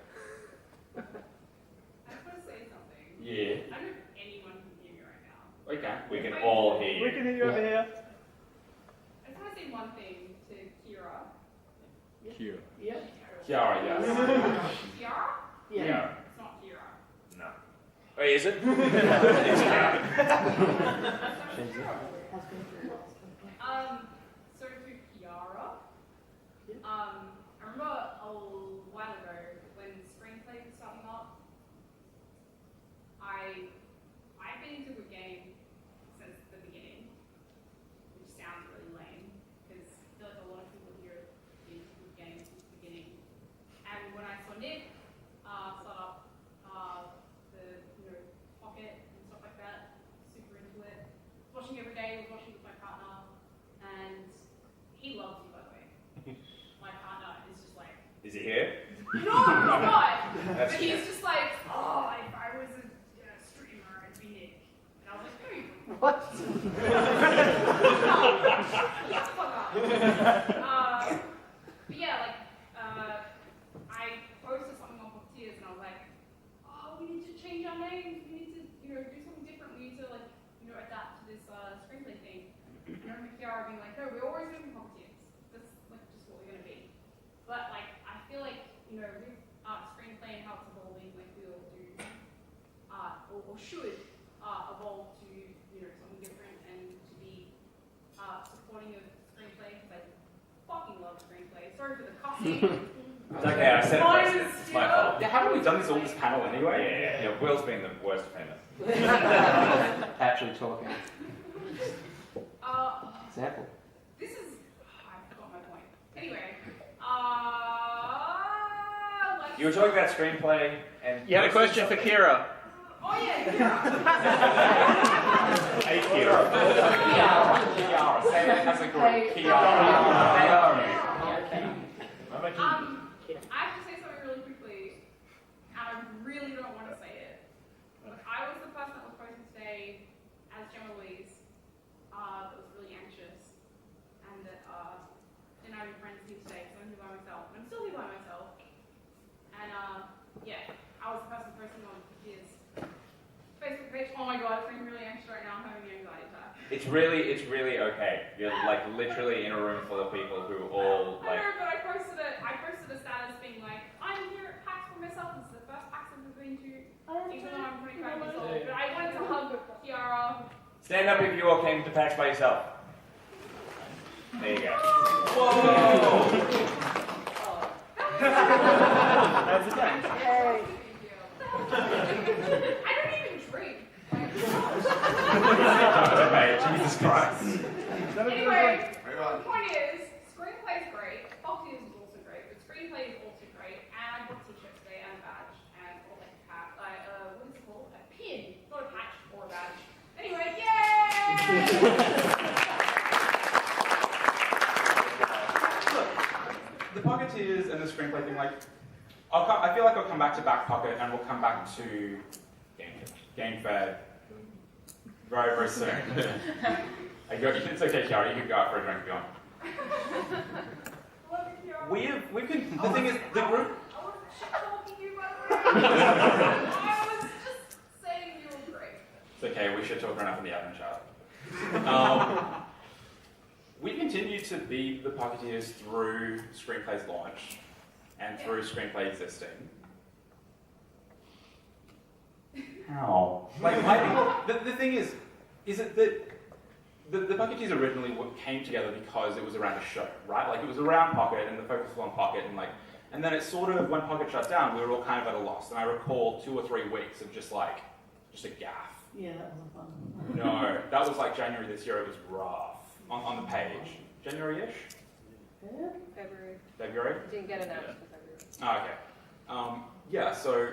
[SPEAKER 9] I just want to say something.
[SPEAKER 2] Yeah.
[SPEAKER 9] I don't know if anyone can hear me right now.
[SPEAKER 2] Okay.
[SPEAKER 1] We can all hear you.
[SPEAKER 3] We can hear you over here.
[SPEAKER 9] I just want to say one thing to Kiara.
[SPEAKER 3] Cute.
[SPEAKER 7] Yep.
[SPEAKER 2] Kiara, yes.
[SPEAKER 9] Kiara?
[SPEAKER 7] Yeah.
[SPEAKER 9] It's not Kiara.
[SPEAKER 1] No. Wait, is it? It's Kiara.
[SPEAKER 9] So to Kiara, I remember a while ago when screenplay was starting up, I've been into the game since the beginning, which sounds really lame because I feel like a lot of people here have been into the game since the beginning. And when I saw Nich start up the Pocket and stuff like that, super into it. Watching every day, was watching with my partner, and he loves you, by the way. My partner is just like,
[SPEAKER 1] Is he here?
[SPEAKER 9] no, he's not.
[SPEAKER 1] That's
[SPEAKER 9] But
[SPEAKER 1] good.
[SPEAKER 9] he's just like, oh, if I was a streamer, I'd be Nich. And I was like, no, you wouldn't.
[SPEAKER 8] What?
[SPEAKER 9] Shut the fuck up. But yeah, like, I posted something on Pocketeers, and I was like, oh, we need to change our names. We need to, do something different. We need to, like, adapt to this screenplay thing. And I remember Kiara being like, no, we're always going to be Pocketeers. That's like just what we're going to be. But like, I feel like, with screenplay and how it's evolving, like we all do, or should evolve to, something different and to be supporting of screenplay, because I fucking love screenplay. Sorry for the cussing.
[SPEAKER 1] It's okay, I said it first. It's my fault.
[SPEAKER 2] Yeah, haven't we done this all this panel anyway?
[SPEAKER 1] Yeah, Will's been the worst offender.
[SPEAKER 8] Actually talking. Example.
[SPEAKER 9] This is, I forgot my point. Anyway, like,
[SPEAKER 1] You were talking about screenplay and...
[SPEAKER 3] You had a question for Kira.
[SPEAKER 9] oh yeah, Kiara.
[SPEAKER 1] Hey, Kiara.
[SPEAKER 2] Kiara, say it as a group.
[SPEAKER 7] Hey.
[SPEAKER 2] Kiara.
[SPEAKER 9] I have to say something really quickly, and I really don't want to say it. But I was the person that was posting today as Gemma Louise, that was really anxious, and that didn't have any friends here today because I'm here by myself. And I'm still here by myself. And yeah, I was the person posting on his Facebook page. Oh my god, I'm feeling really anxious right now. I'm having an anxiety attack.
[SPEAKER 1] It's really okay. You're like literally in a room full of people who all
[SPEAKER 9] I
[SPEAKER 1] like...
[SPEAKER 9] know, but I posted a status being like, I'm here at PAX for myself. This is the first PAX I've ever been to, even though I'm 25 years old. But I wanted to hug Kiara.
[SPEAKER 1] Stand up if you all came to PAX by yourself. There you go.
[SPEAKER 2] Whoa!
[SPEAKER 3] How's it going?
[SPEAKER 7] Yay.
[SPEAKER 9] I don't even drink.
[SPEAKER 1] Okay, Jesus Christ.
[SPEAKER 9] Anyway, the point is, screenplay is great. Pocketeers is also great, but screenplay is also great. And I bought t-shirts today and a badge and all like hat. What is it called? A pin, not a patch or a badge. Anyway, yay!
[SPEAKER 2] the Pocketeers and the screenplay thing, like, I feel like I'll come back to Back Pocket and we'll come back to Gamefed very, very soon. It's okay, Kiara, you can go out for a drink if you want. The thing is, the group.
[SPEAKER 9] I wasn't shit talking you, by the way. I was just saying you were great.
[SPEAKER 2] It's okay, we should talk enough in the admin chat. We continue to be the Pocketeers through Screenplay's launch and through Screenplay existing. How? The thing is it that the Pocketeers originally came together because it was around a show, right? Like, it was around Pocket and the focus was on Pocket, and then it sort of, when Pocket shut down, we were all kind of at a loss. And I recall 2 or 3 weeks of just a gaff.
[SPEAKER 7] Yeah, that wasn't fun.
[SPEAKER 2] No, that was like January this year. It was rough on the page. January-ish?
[SPEAKER 7] Yeah.
[SPEAKER 2] February?
[SPEAKER 5] Didn't get announced for February.
[SPEAKER 2] Oh, okay. Yeah, so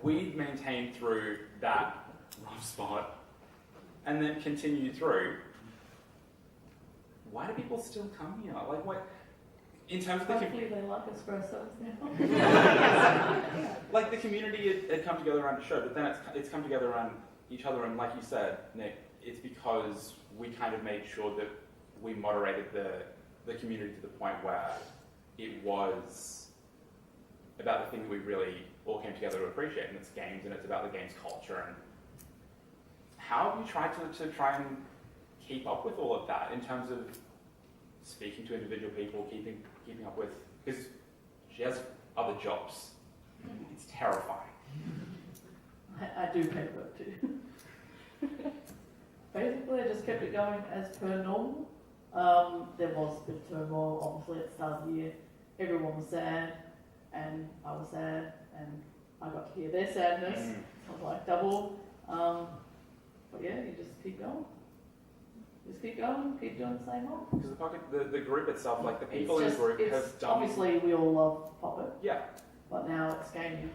[SPEAKER 2] we maintained through that rough spot and then continued through. Why do people still come here? Like, what? In terms of the
[SPEAKER 7] Hopefully they like espressos now.
[SPEAKER 2] like, the community had come together around a show, but then it's come together around each other, and like you said, Nick, it's because we kind of made sure that we moderated the community to the point where it was about the thing that we really all came together to appreciate, and it's games, and it's about the game's culture. And how have you tried to try and keep up with all of that in terms of speaking to individual people, keeping up with, because she has other jobs. It's terrifying.
[SPEAKER 7] I do hate work too. Basically, I just kept it going as per normal. There was a bit of turmoil, obviously, at the start of the year. Everyone was sad, and I was sad, and I got to hear their sadness. So I was like double. But yeah, you just keep going. Just keep going, keep doing the same old.
[SPEAKER 2] Because the group itself, like the people
[SPEAKER 7] It's
[SPEAKER 2] in the group
[SPEAKER 7] it's
[SPEAKER 2] have done...
[SPEAKER 7] Obviously, we all love Pocket.
[SPEAKER 2] Yeah.
[SPEAKER 7] But now it's gaming.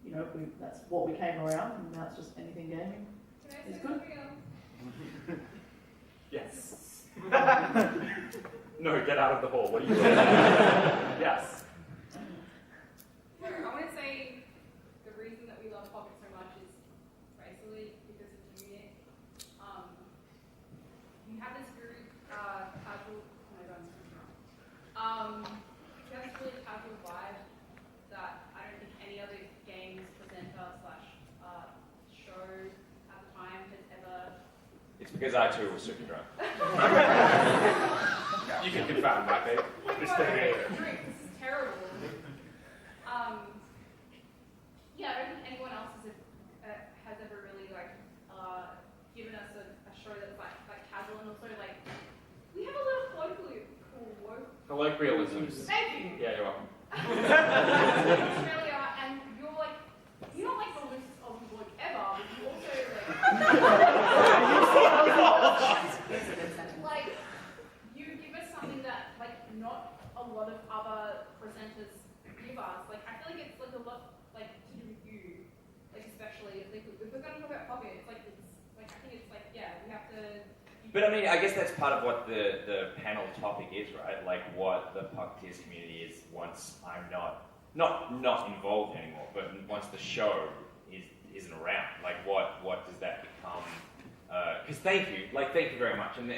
[SPEAKER 7] You know, that's what we came around, and now it's just anything gaming.
[SPEAKER 9] Can I
[SPEAKER 7] It's
[SPEAKER 9] say
[SPEAKER 7] good.
[SPEAKER 9] something else?
[SPEAKER 2] Yes. No, get out of the hall. What are you doing? Yes.
[SPEAKER 9] I want to say the reason that we love Pocket so much is basically because of you, Nick. You have this really casual. Oh my God, I'm so you have this really casual vibe that I don't think any other games presenter / show at the time has ever.
[SPEAKER 1] It's because I too was super drunk.
[SPEAKER 2] You can confirm that, babe.
[SPEAKER 9] This is terrible. Yeah, I don't think anyone else has ever really given us a show that's like casual and also we have a lot of
[SPEAKER 2] Colloquialisms.
[SPEAKER 9] Thank you.
[SPEAKER 2] Yeah, you're welcome.
[SPEAKER 9] Australia, and you're not like the loosest Aussie bloke ever, but you also you give us something that not a lot of other presenters give us. I feel like it's a lot to do with you, especially if we're going to talk about Pocket, I think it's we have to.
[SPEAKER 1] But I mean, I guess that's part of what the panel topic is, right? Like what the Pocketeers community is once I'm not involved anymore, but once the show isn't around. Like what does that become? Because thank you very much, and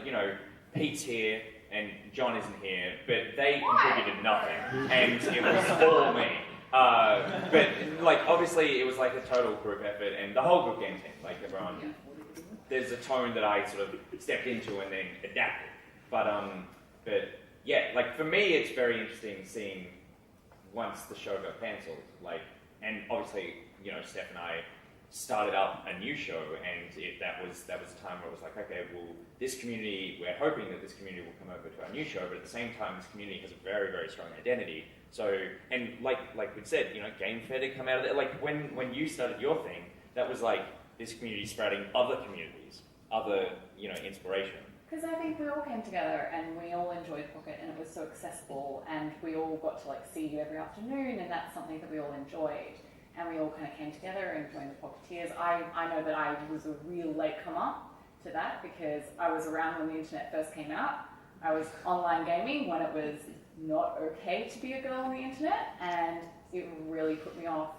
[SPEAKER 1] you know, Pete's here and John isn't here, but they contributed nothing, and it was all me. But obviously it was a total group effort, and the whole group game team, everyone. There's a tone that I sort of stepped into and then adapted. But yeah, for me, it's very interesting seeing once the show got cancelled. And obviously, you know, Steph and I started up a new show, and that was a time where it was okay, well, this community, we're hoping that this community will come over to our new show, but at the same time, this community has a very, very strong identity. So, and like we said, you know, Gamefed had come out of there. When you started your thing, that was this community spreading other communities, other, you know, inspiration.
[SPEAKER 10] Because I think we all came together and we all enjoyed Pocket, and it was so accessible, and we all got to see you every afternoon, and that's something that we all enjoyed. And we all kind of came together and joined the Pocketeers. I know that I was a real late comer to that because I was around when the internet first came out. I was online gaming when it was not okay to be a girl on the internet, and it really put me off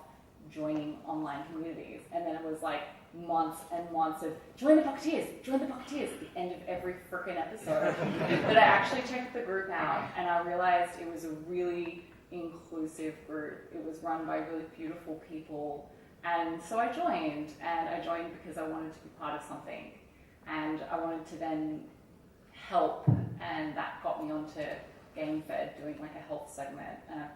[SPEAKER 10] joining online communities. And then it was like months and months of join the Pocketeers at the end of every frickin' episode. But I actually checked the group out, and I realized it was a really inclusive group. It was run by really beautiful people, and so I joined. And I joined because I wanted to be part of something, and I wanted to then help, and that got me onto Gamefed doing like a health segment, and I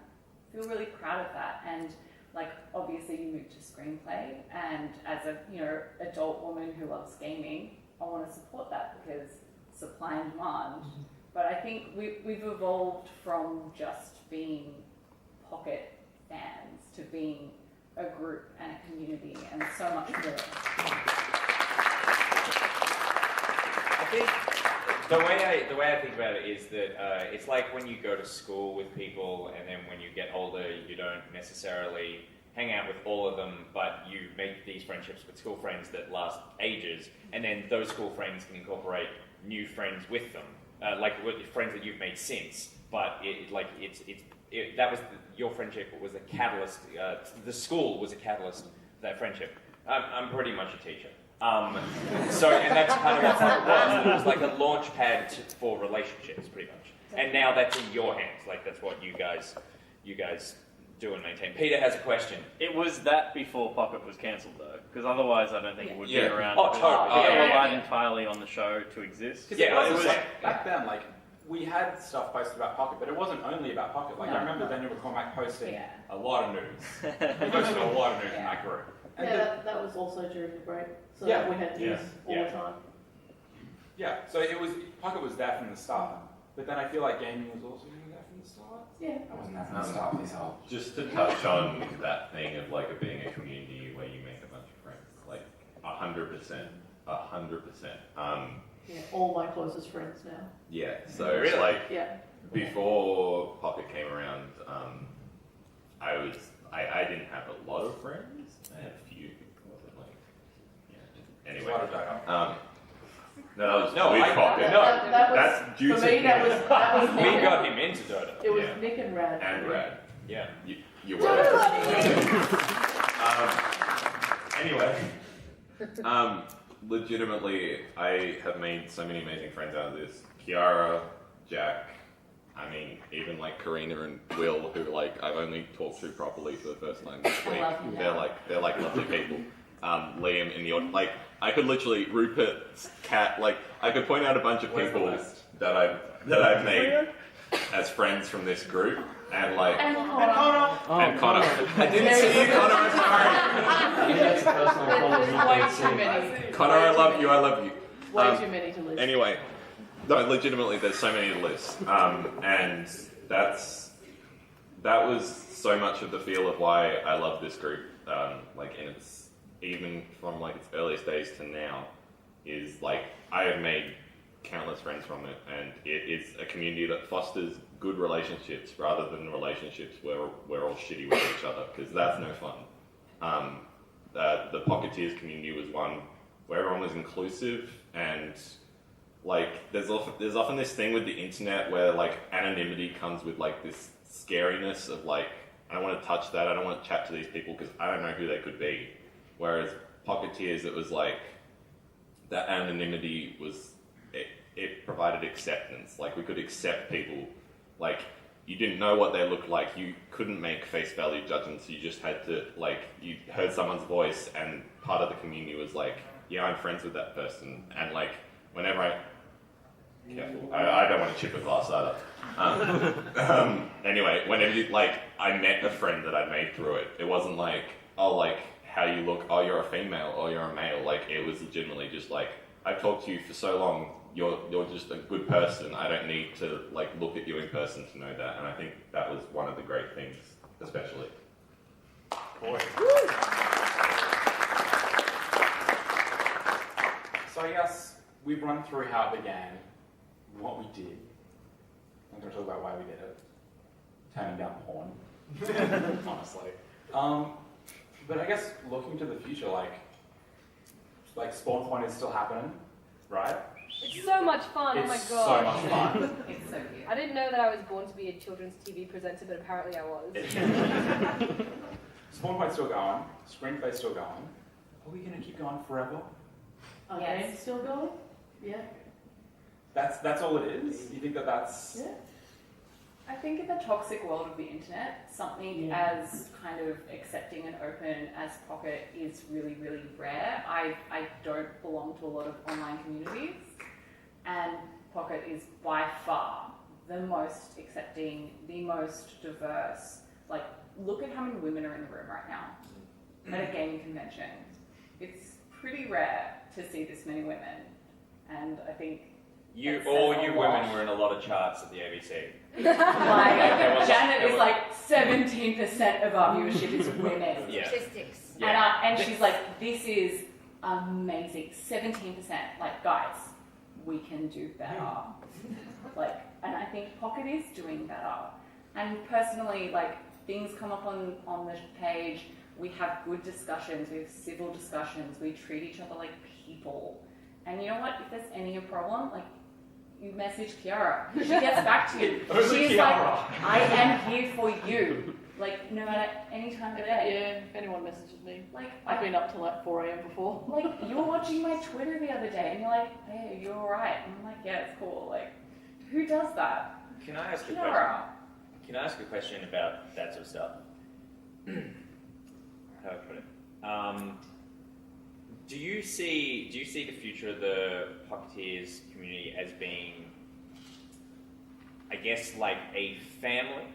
[SPEAKER 10] feel really proud of that. And like, obviously you moved to screenPLAY, and as a, you know, adult woman who loves gaming, I want to support that because supply and demand. But I think we've evolved from just being Pocket fans to being a group and a community, and so much more.
[SPEAKER 1] I think the way I think about it is that it's like when you go to school with people, and then when you get older, you don't necessarily hang out with all of them, but you make these friendships with school friends that last ages, and then those school friends can incorporate new friends with them, like with friends that you've made since. But that was your friendship was a catalyst. The school was a catalyst for that friendship. I'm pretty much a teacher. And that's kind of what it was. It was like a launch pad for relationships, pretty much. And now that's in your hands. Like, that's what you guys do and maintain. Peter has a question.
[SPEAKER 4] It was that before Pocket was cancelled, though, because otherwise I don't think it would be around.
[SPEAKER 1] Oh, totally.
[SPEAKER 4] It relied entirely on the show to exist.
[SPEAKER 2] Yeah, it was back then, like, we had stuff posted about Pocket, but it wasn't only about Pocket. Like, I remember Daniel McCormack posting a lot of news. He posted a lot of news in that group. And
[SPEAKER 7] that was also during the break, so
[SPEAKER 2] Yeah.
[SPEAKER 7] we had news all the time.
[SPEAKER 2] Yeah, so Pocket was there from the start, but then I feel like gaming was also there from the start.
[SPEAKER 7] Yeah.
[SPEAKER 2] I wasn't there from the start myself.
[SPEAKER 6] Just to touch on that thing of like it being a community where you make a bunch of friends, like 100%.
[SPEAKER 7] Yeah, all my closest friends now.
[SPEAKER 6] Yeah, so it's like
[SPEAKER 7] Yeah.
[SPEAKER 6] before Pocket came around, I didn't have a lot of friends. I had a few. It wasn't like, anyway. No, that was with Pocket.
[SPEAKER 7] That was, for me, that was
[SPEAKER 1] We
[SPEAKER 7] Nick
[SPEAKER 1] got him into Dota.
[SPEAKER 7] It was Nick and Rad.
[SPEAKER 6] And Rad.
[SPEAKER 1] Yeah.
[SPEAKER 6] You were. Anyway. Legitimately, I have made so many amazing friends out of this. Kiara, Jack, I mean, even like Karina and Will, who like I've only talked to properly for the first time this week. They're like lovely people. Liam in the audience, like I could literally Rupert's cat, like I could point out a bunch of people that I've made as friends from this group, and like
[SPEAKER 7] And Connor.
[SPEAKER 6] and Connor. I didn't see you, Connor. I'm sorry.
[SPEAKER 7] There's way too many.
[SPEAKER 6] Connor, I love you. I love you.
[SPEAKER 7] Way too many to list.
[SPEAKER 6] Anyway, no, legitimately, there's so many to list, and that was so much of the feel of why I love this group. Like, and it's even from like its earliest days to now, is like I have made countless friends from it, and it is a community that fosters good relationships rather than relationships where we're all shitty with each other, because that's no fun. The Pocketeers community was one where everyone was inclusive, and like there's often this thing with the internet where like anonymity comes with like this scariness of like, I don't want to touch that, I don't want to chat to these people because I don't know who they could be. Whereas Pocketeers, it was like that anonymity was it provided acceptance. Like we could accept people. Like you didn't know what they looked like. You couldn't make face value judgments. You just had to like, you heard someone's voice, and part of the community was like, yeah, I'm friends with that person. And like whenever careful, I don't want to chip a glass either. Anyway, whenever I met a friend that I made through it, it wasn't like, oh, like how you look, oh, you're a female, or you're a male. Like it was legitimately just like, I've talked to you for so long, you're just a good person. I don't need to like look at you in person to know that. And I think that was one of the great things, especially.
[SPEAKER 2] Boy. So I guess we've run through how it began, what we did. I'm going to talk about why we did it. Turning down porn, honestly. But I guess looking to the future, like Spawn Point is still happening, right?
[SPEAKER 5] It's so much fun. Oh my
[SPEAKER 2] It's
[SPEAKER 5] god.
[SPEAKER 2] so much fun.
[SPEAKER 10] It's so cute.
[SPEAKER 5] I didn't know that I was born to be a children's TV presenter, but apparently I was.
[SPEAKER 2] Spawn Point's still going. Screenplay's still going. Are we going to keep going forever?
[SPEAKER 7] Are
[SPEAKER 10] Yes.
[SPEAKER 7] games still going? Yeah.
[SPEAKER 2] That's all it is? You think that's...
[SPEAKER 7] Yeah.
[SPEAKER 10] I think in the toxic world of the internet, something as kind of accepting and open as Pocket is really, really rare. I don't belong to a lot of online communities, and Pocket is by far the most accepting, the most diverse. Like, look at how many women are in the room right now at a gaming convention. It's pretty rare to see this many women, and I think
[SPEAKER 1] All you women were in a lot of charts at the ABC.
[SPEAKER 10] like, Janet is like 17% of our viewership is women.
[SPEAKER 1] Yeah.
[SPEAKER 5] Statistics.
[SPEAKER 1] Yeah.
[SPEAKER 10] And she's like, this is amazing. 17%. Like, guys, we can do better. Like, and I think Pocket is doing better. And personally, like, things come up on the page. We have good discussions. We have civil discussions. We treat each other like people. And you know what? If there's any problem, like, you message Kiara. She gets back to you. She's like, I am here for you. Like, no matter any time of day.
[SPEAKER 7] Yeah, if anyone messages me.
[SPEAKER 10] Like,
[SPEAKER 7] I've been up till like 4 a.m. before.
[SPEAKER 10] like, you were watching my Twitter the other day, and you're like, hey, you're alright. And I'm like, yeah, it's cool. Like, who does that?
[SPEAKER 1] Can I ask a question?
[SPEAKER 10] Kiara.
[SPEAKER 1] Can I ask a question about that sort of stuff? How do I put it? Do you see the future of the Pocketeers community as being, I guess, like a family,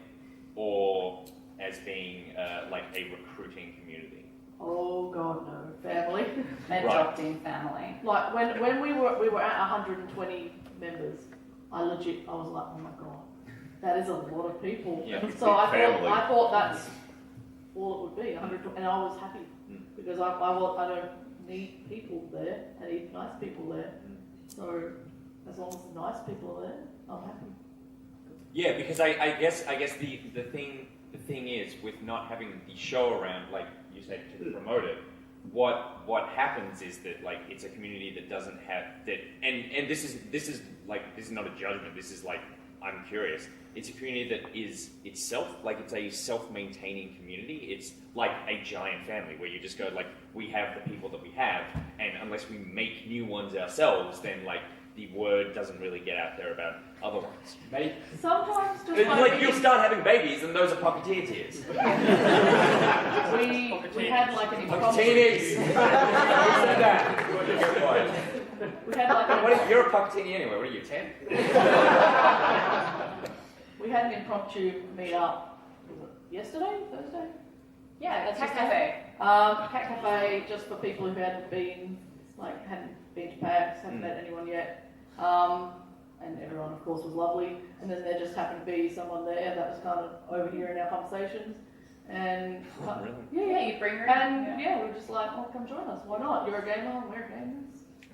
[SPEAKER 1] or as being like a recruiting community?
[SPEAKER 7] Oh god, no, family.
[SPEAKER 10] Adopting family.
[SPEAKER 7] Like when we were at 120 members, I was like, oh my god, that is a lot of people.
[SPEAKER 1] Yeah,
[SPEAKER 7] so I
[SPEAKER 6] family.
[SPEAKER 7] thought that's all it would be, 100, and I was happy because I don't need people there. I need nice people there. So as long as the nice people are there, I'm happy.
[SPEAKER 1] Yeah, because I guess the thing is, with not having the show around, like you said, to promote it, what happens is that, like, it's a community that doesn't have that, and this is not a judgment. This is like, I'm curious. It's a community that is itself, like, it's a self-maintaining community. It's like a giant family where you just go, like, we have the people that we have, and unless we make new ones ourselves, then, like, the word doesn't really get out there about other ones.
[SPEAKER 2] Maybe.
[SPEAKER 7] Sometimes just
[SPEAKER 1] Like, you'll start having babies, and those are Pocketeers.
[SPEAKER 7] we had like an impromptu.
[SPEAKER 1] Pocketeers! Who said that?
[SPEAKER 7] We had like
[SPEAKER 1] You're a Pocketeer anyway, what are you, 10?
[SPEAKER 7] We had an impromptu meet-up, was it yesterday, Thursday?
[SPEAKER 10] Yeah,
[SPEAKER 7] That's
[SPEAKER 10] Cat
[SPEAKER 7] just
[SPEAKER 10] Cafe.
[SPEAKER 7] Cat Cafe, just for people who hadn't been to PAX, hadn't met anyone yet. And everyone, of course, was lovely. And then there just happened to be someone there that was kind of overhearing our conversations. And
[SPEAKER 10] Yeah, you bring her in.
[SPEAKER 7] and we were just like, oh, come join us. Why not? You're a gamer, we're gamers.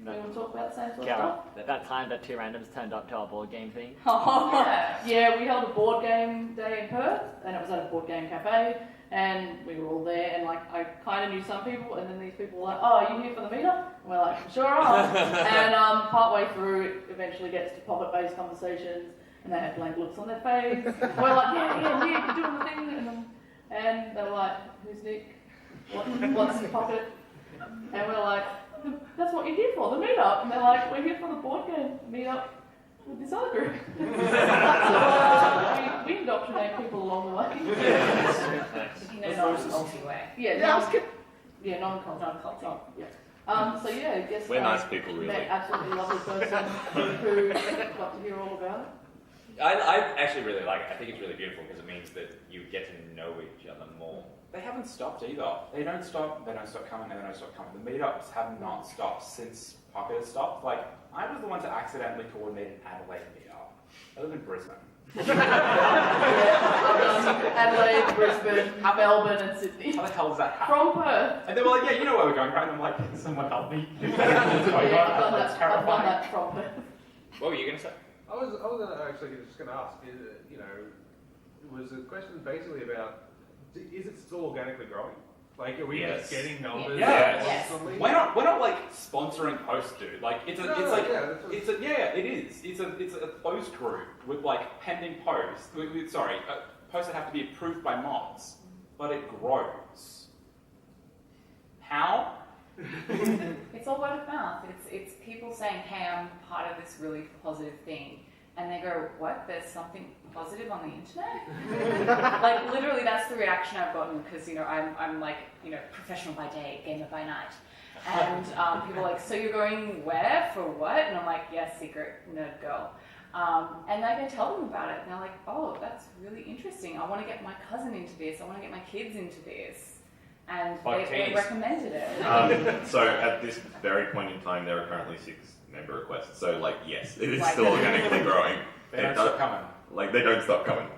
[SPEAKER 7] We want to talk about the same sort of
[SPEAKER 11] Kiara,
[SPEAKER 7] stuff.
[SPEAKER 11] that time that two randoms turned up to our board game thing.
[SPEAKER 7] Yeah, we held a board game day in Perth, and it was at a board game cafe, and we were all there, and like I kind of knew some people, and then these people were like, "Oh, are you here for the meetup?" And we're like, "Sure are." And partway through, it eventually gets to pocket-based conversations, and they had blank looks on their face. We're like, "Yeah, you're doing the thing," and they were like, "Who's Nick? What's the pocket?" And we're like, "That's what you're here for, the meetup." And they're like, "We're here for the board game meetup with this other group." So we indoctrinate people along the way.
[SPEAKER 10] In a non-culty way.
[SPEAKER 7] Non-culty. Yeah. So I guess
[SPEAKER 6] We're nice people, really.
[SPEAKER 7] met absolutely lovely person who got to hear all about it.
[SPEAKER 1] I actually really like it. I think it's really beautiful because it means that you get to know each other more.
[SPEAKER 2] They haven't stopped either. They don't stop coming, and they don't stop coming. The meetups have not stopped since Pocket has stopped. Like, I was the one to accidentally coordinate an Adelaide meetup. I live in Brisbane.
[SPEAKER 7] Adelaide, Brisbane, Melbourne, and Sydney.
[SPEAKER 2] How the hell does that happen?
[SPEAKER 7] From Perth.
[SPEAKER 2] And they were like, yeah, you know where we're going, right? And I'm like, can someone help me?
[SPEAKER 7] I've done
[SPEAKER 2] That's
[SPEAKER 7] that
[SPEAKER 2] terrifying.
[SPEAKER 7] from Perth.
[SPEAKER 1] What were you going to say?
[SPEAKER 12] I was actually just going to ask, was the question basically about, is it still organically growing? Like, are we just getting numbers?
[SPEAKER 2] Yes. We're not like sponsoring posts, dude. Like it is. It's a closed group with like pending posts. Posts that have to be approved by mods, but it grows. How?
[SPEAKER 10] It's all word of mouth. It's people saying, "Hey, I'm part of this really positive thing," and they go, "What? There's something positive on the internet?" Like literally, that's the reaction I've gotten because I'm like professional by day, gamer by night, and people are like, "So you're going where for what?" And I'm like, "Yeah, secret nerd girl." And like I tell them about it, and they're like, "Oh, that's really interesting. I want to get my cousin into this. I want to get my kids into this." And they recommended it.
[SPEAKER 6] So at this very point in time, there are currently 6 member requests. So yes, it is still organically growing.
[SPEAKER 2] They don't stop coming.
[SPEAKER 6] Like they don't stop coming,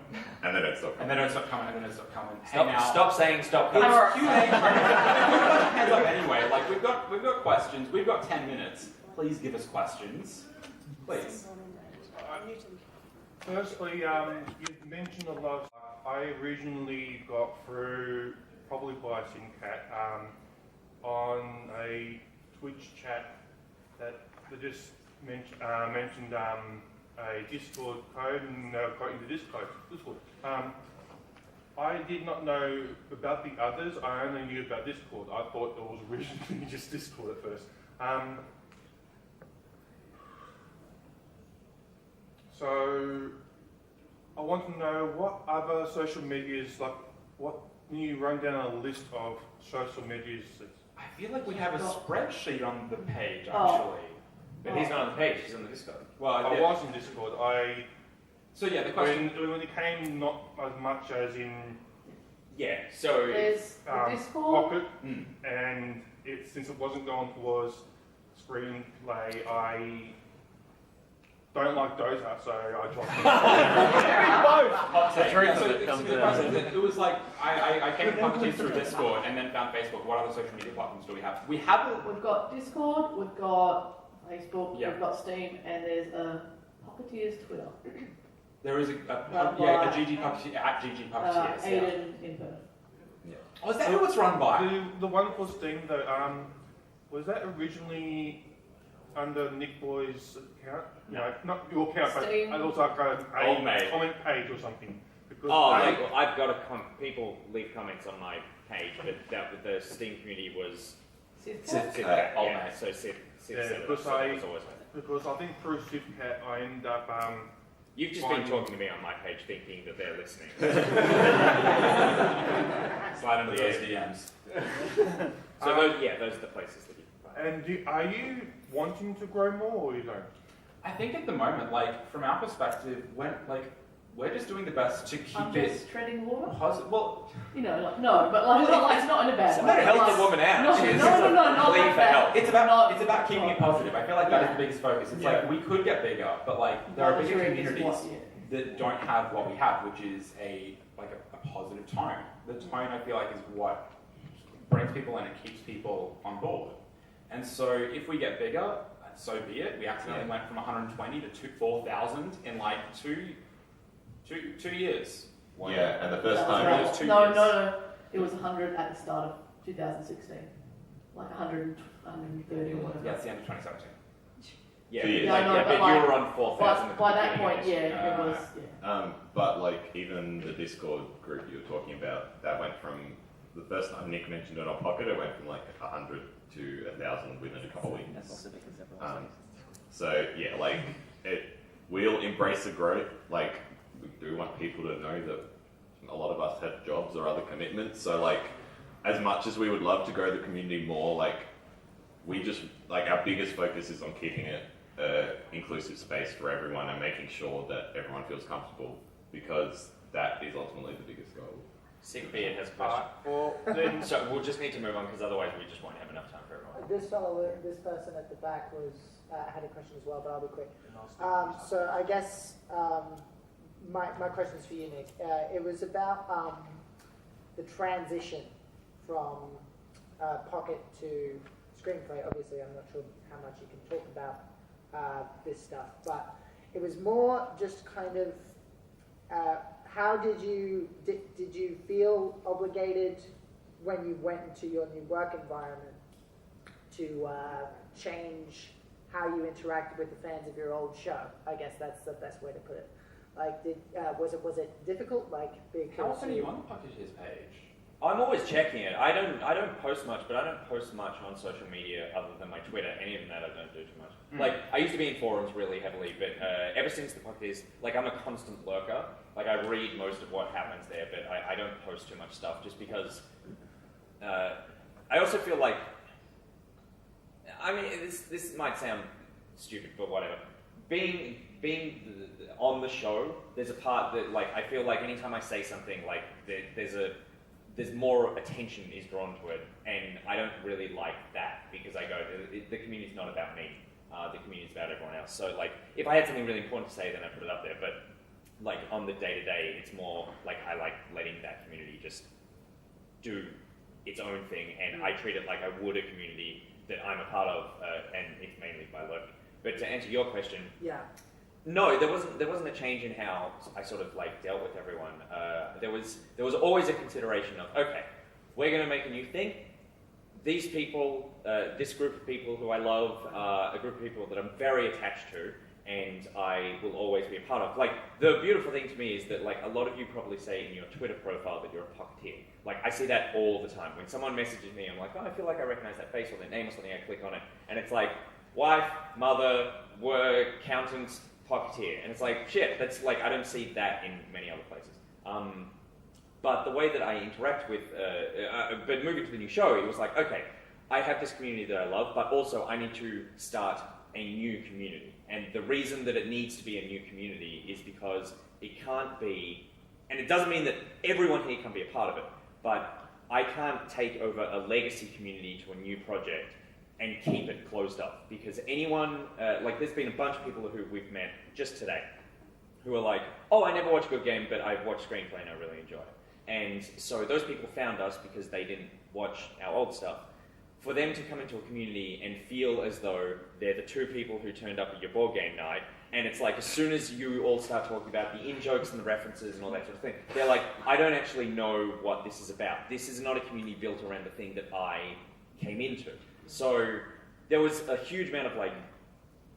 [SPEAKER 6] and they don't stop coming.
[SPEAKER 2] And they don't stop coming, and they don't stop coming.
[SPEAKER 1] Stop saying stop coming.
[SPEAKER 2] It's Q&A. Hands up anyway. Like we've got questions. We've got 10 minutes. Please give us questions. Please.
[SPEAKER 12] Firstly, you mentioned a lot of stuff. I originally got through, probably by Syncat, on a Twitch chat that they just mentioned a Discord code and got into Discord. I did not know about the others. I only knew about Discord. I thought it was originally just Discord at first. So I want to know what other social medias, can you run down a list of social medias?
[SPEAKER 2] I feel like we have a spreadsheet on the page, actually.
[SPEAKER 1] But he's not on the page, he's on the Discord.
[SPEAKER 12] Well, I was in Discord.
[SPEAKER 2] So the question...
[SPEAKER 12] When it came, not as much as in...
[SPEAKER 1] Yeah, so...
[SPEAKER 7] There's Discord.
[SPEAKER 12] Pocket, and since it wasn't going towards screenplay, I don't like Dota, so I dropped it.
[SPEAKER 4] The truth of it comes out.
[SPEAKER 2] It was like, I came to Pocketeers through Discord and then found Facebook. What other social media platforms do we have? We've
[SPEAKER 7] got Discord, we've got Facebook, we've got Steam, and there's a Pocketeers Twitter.
[SPEAKER 2] There is a GG Pocketeers, at GG Pocketeers.
[SPEAKER 7] Aiden in Perth.
[SPEAKER 2] Oh, is that who it's run by?
[SPEAKER 12] The one for Steam, though, was that originally under Nick Boy's account? No, not your account, but it looks like a comment page or something.
[SPEAKER 11] I've got people leave comments on my page, but the Steam community was Civcat. So
[SPEAKER 12] because I think through Civcat I end up.
[SPEAKER 11] You've just been talking to me on my page, thinking that they're listening.
[SPEAKER 2] Slide into those DMs.
[SPEAKER 11] So those are the places that you can find.
[SPEAKER 12] And are you wanting to grow more, or you don't?
[SPEAKER 2] I think at the moment, from our perspective, we're just doing the best to keep
[SPEAKER 7] just treading water?
[SPEAKER 2] Well,
[SPEAKER 7] no, but it's not in a bad way.
[SPEAKER 1] Somebody help the woman out.
[SPEAKER 7] No, not like that.
[SPEAKER 2] It's about keeping it positive. I feel like that is the biggest focus. It's like we could get bigger, but there are bigger communities that don't have what we have, which is a positive tone. The tone, I feel like, is what brings people in and keeps people on board. And so if we get bigger, so be it. We accidentally went from 120 to 4,000 in 2 years.
[SPEAKER 6] Yeah, and the first time
[SPEAKER 7] it was 2 years. No. It was 100 at the start of 2016. 100, 130 or whatever.
[SPEAKER 2] Yeah, it's the end of 2017.
[SPEAKER 11] Yeah,
[SPEAKER 6] but
[SPEAKER 11] you were on 4,000.
[SPEAKER 7] By that point, it was.
[SPEAKER 6] But even the Discord group you were talking about, that went from the first time Nick mentioned it on Pocket, it went from 100 to 1,000 within a couple of weeks. We'll embrace the growth. We do want people to know that a lot of us have jobs or other commitments. So as much as we would love to grow the community more, we just our biggest focus is on keeping it inclusive space for everyone and making sure that everyone feels comfortable, because that is ultimately the biggest goal.
[SPEAKER 11] Sickbeard has a question. So we'll just need to move on, because otherwise we just won't have enough time for everyone.
[SPEAKER 13] This person at the back had a question as well, but I'll be quick. So I guess my question is for you, Nick. It was about the transition from Pocket to screenplay. Obviously, I'm not sure how much you can talk about this stuff, but it was more just kind of how did you feel obligated when you went into your new work environment to change how you interacted with the fans of your old show. I guess that's the best way to put it. Like, was it difficult? Like, because
[SPEAKER 1] how often are you on the Pocketeers page? I'm always checking it. I don't post much, but I don't post much on social media other than my Twitter. Any of that I don't do too much. Like, I used to be in forums really heavily, but ever since the Pocketeers, like, I'm a constant lurker. Like, I read most of what happens there, but I don't post too much stuff just because I also feel like, I mean, this might sound stupid, but whatever. Being on the show, there's a part that, like, I feel like anytime I say something, like, there's more attention is drawn to it, and I don't really like that because I go, the community's not about me. The community's about everyone else. So, like, if I had something really important to say, then I put it up there. But, like, on the day-to-day, it's more like I like letting that community just do its own thing, and I treat it like I would a community that I'm a part of, and it's mainly by lurking. But to answer your question,
[SPEAKER 13] yeah.
[SPEAKER 1] No, there wasn't a change in how I sort of like dealt with everyone. There was always a consideration of, okay, we're going to make a new thing. These people, this group of people who I love, a group of people that I'm very attached to, and I will always be a part of. Like, the beautiful thing to me is that, like, a lot of you probably say in your Twitter profile that you're a Pocketeer. Like, I see that all the time. When someone messages me, I'm like, oh, I feel like I recognize that face or their name or something. I click on it, and it's like, wife, mother, work, accountant, Pocketeer. And it's like, shit, that's like, I don't see that in many other places. But the way that I interact with, but moving to the new show, it was like, okay, I have this community that I love, but also I need to start a new community. And the reason that it needs to be a new community is because it can't be, and it doesn't mean that everyone here can be a part of it, but I can't take over a legacy community to a new project and keep it closed up. Because anyone, like there's been a bunch of people who we've met just today who are like, oh, I never watch Good Game, but I've watched screenplay and I really enjoy it. And so those people found us because they didn't watch our old stuff. For them to come into a community and feel as though they're the two people who turned up at your board game night, and it's like as soon as you all start talking about the in-jokes and the references and all that sort of thing, they're like, I don't actually know what this is about. This is not a community built around the thing that I came into. So there was a huge amount of like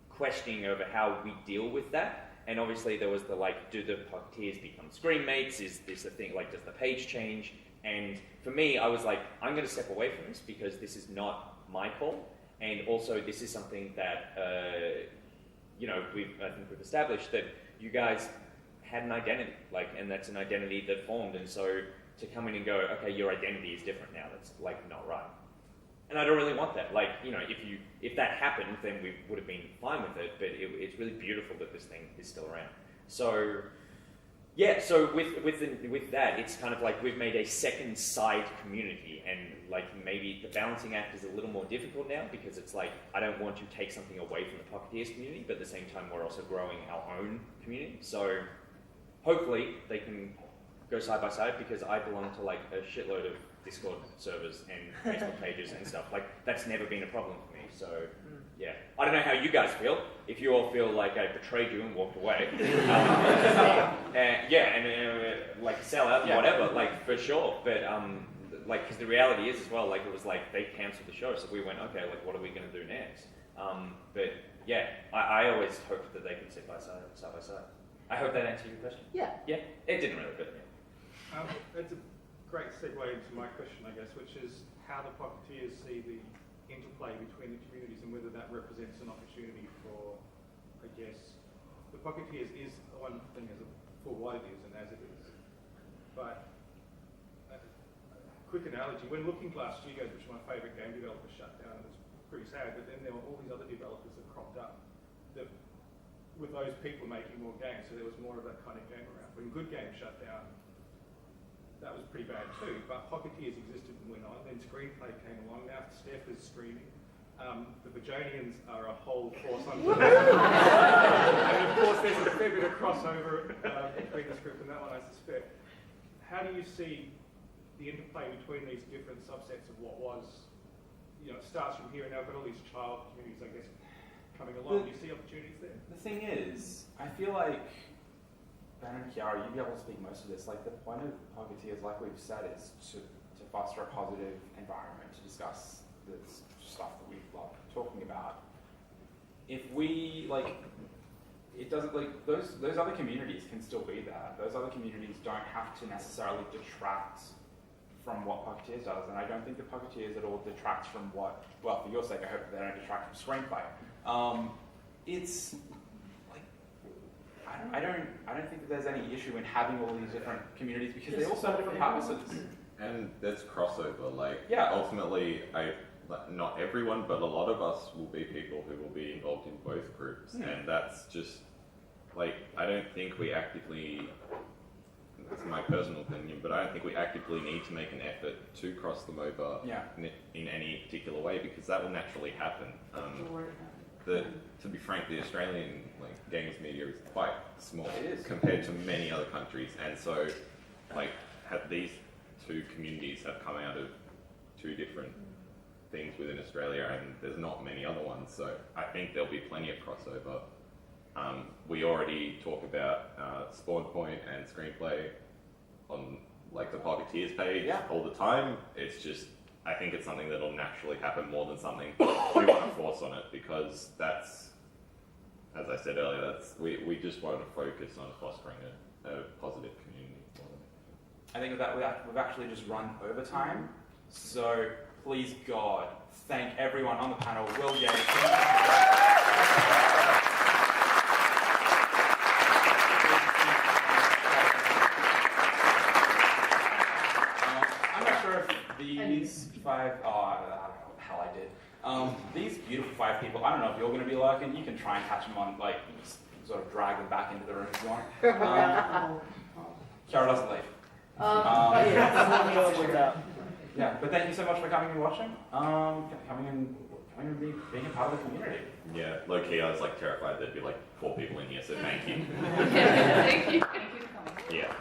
[SPEAKER 1] questioning over how we deal with that. And obviously there was the like, do the Pocketeers become screen mates? Is this a thing, like does the page change? And for me, I was like, I'm going to step away from this because this is not my call. And also this is something that, you know, I think we've established that you guys had an identity, like, and that's an identity that formed. And so to come in and go, okay, your identity is different now, that's like not right. And I don't really want that. Like, you know, if that happened, then we would have been fine with it. But it's really beautiful that this thing is still around. So yeah, so with that, it's kind of like we've made a second side community, and like maybe the balancing act is a little more difficult now because it's like I don't want to take something away from the Pocketeers community, but at the same time we're also growing our own community. So hopefully they can go side by side because I belong to like a shitload of Discord servers and Facebook pages and stuff. Like that's never been a problem for me. So yeah, I don't know how you guys feel. If you all feel like I betrayed you and walked away, yeah, and like sell out and whatever, like for sure. But like, because the reality is as well, like it was like they cancelled the show, so we went, okay, like what are we going to do next? But yeah, I always hoped that they could sit side by side. I hope that answered your question.
[SPEAKER 13] Yeah.
[SPEAKER 1] Yeah, it didn't really fit me.
[SPEAKER 12] That's a great segue into my question, I guess, which is how the Pocketeers see the interplay between the communities and whether that represents an opportunity for, I guess, the Pocketeers is one thing for what it is and as it is. But a quick analogy, when Looking Glass Studios, which is my favourite game developer, shut down, it was pretty sad, but then there were all these other developers that cropped up that with those people making more games, so there was more of that kind of game around. When Good Game shut down, that was pretty bad too, but Pocketeers existed and went on. Then ScreenPLAY came along. Now Steph is streaming. The Bajonians are a whole force on top. And of course, there's a fair bit of crossover between this group and that one, I suspect. How do you see the interplay between these different subsets of what was, you know, it starts from here and now, but all these child communities, I guess, coming along. Do you see opportunities there?
[SPEAKER 2] The thing is, I feel like Ben and Kiara, you'd be able to speak most of this. Like the point of Pocketeers, like we've said, is to to foster a positive environment to discuss the stuff that we love talking about. If we, like, it doesn't, like, those other communities can still be there. Those other communities don't have to necessarily detract from what Pocketeers does, and I don't think the Pocketeers at all detracts from what, well, for your sake, I hope that they don't detract from screenplay. It's, like, I don't think that there's any issue in having all these different communities because they all serve different purposes.
[SPEAKER 6] And there's crossover, like,
[SPEAKER 2] yeah.
[SPEAKER 6] Ultimately, not everyone, but a lot of us will be people who will be involved in both groups, and that's just, like, I don't think we actively, that's my personal opinion, but I don't think we actively need to make an effort to cross them over in any particular way, because that will naturally happen. To be frank, the Australian games media is quite small compared to many other countries, and so these two communities have come out of two different things within Australia, and there's not many other ones, so I think there'll be plenty of crossover. We already talk about Spawn Point and screenplay on the Pocketeers page all the time. It's just, I think it's something that'll naturally happen more than something we want to force on it, because that's, as I said earlier, we just want to focus on fostering a positive community.
[SPEAKER 2] I think that we've actually just run over time, so please God, thank everyone on the panel. Will Yates. I'm not sure if these five, I don't know what the hell I did. These beautiful five people, I don't know if you're going to be lurking, you can try and catch them on, just sort of drag them back into the room if you want. Kiara doesn't leave. Yeah, but thank you so much for coming and watching, coming and being a part of the community.
[SPEAKER 6] Yeah, low key, I was terrified there'd be 4 people in here, so thank you.
[SPEAKER 10] Thank you. Thank you for coming.
[SPEAKER 6] Yeah.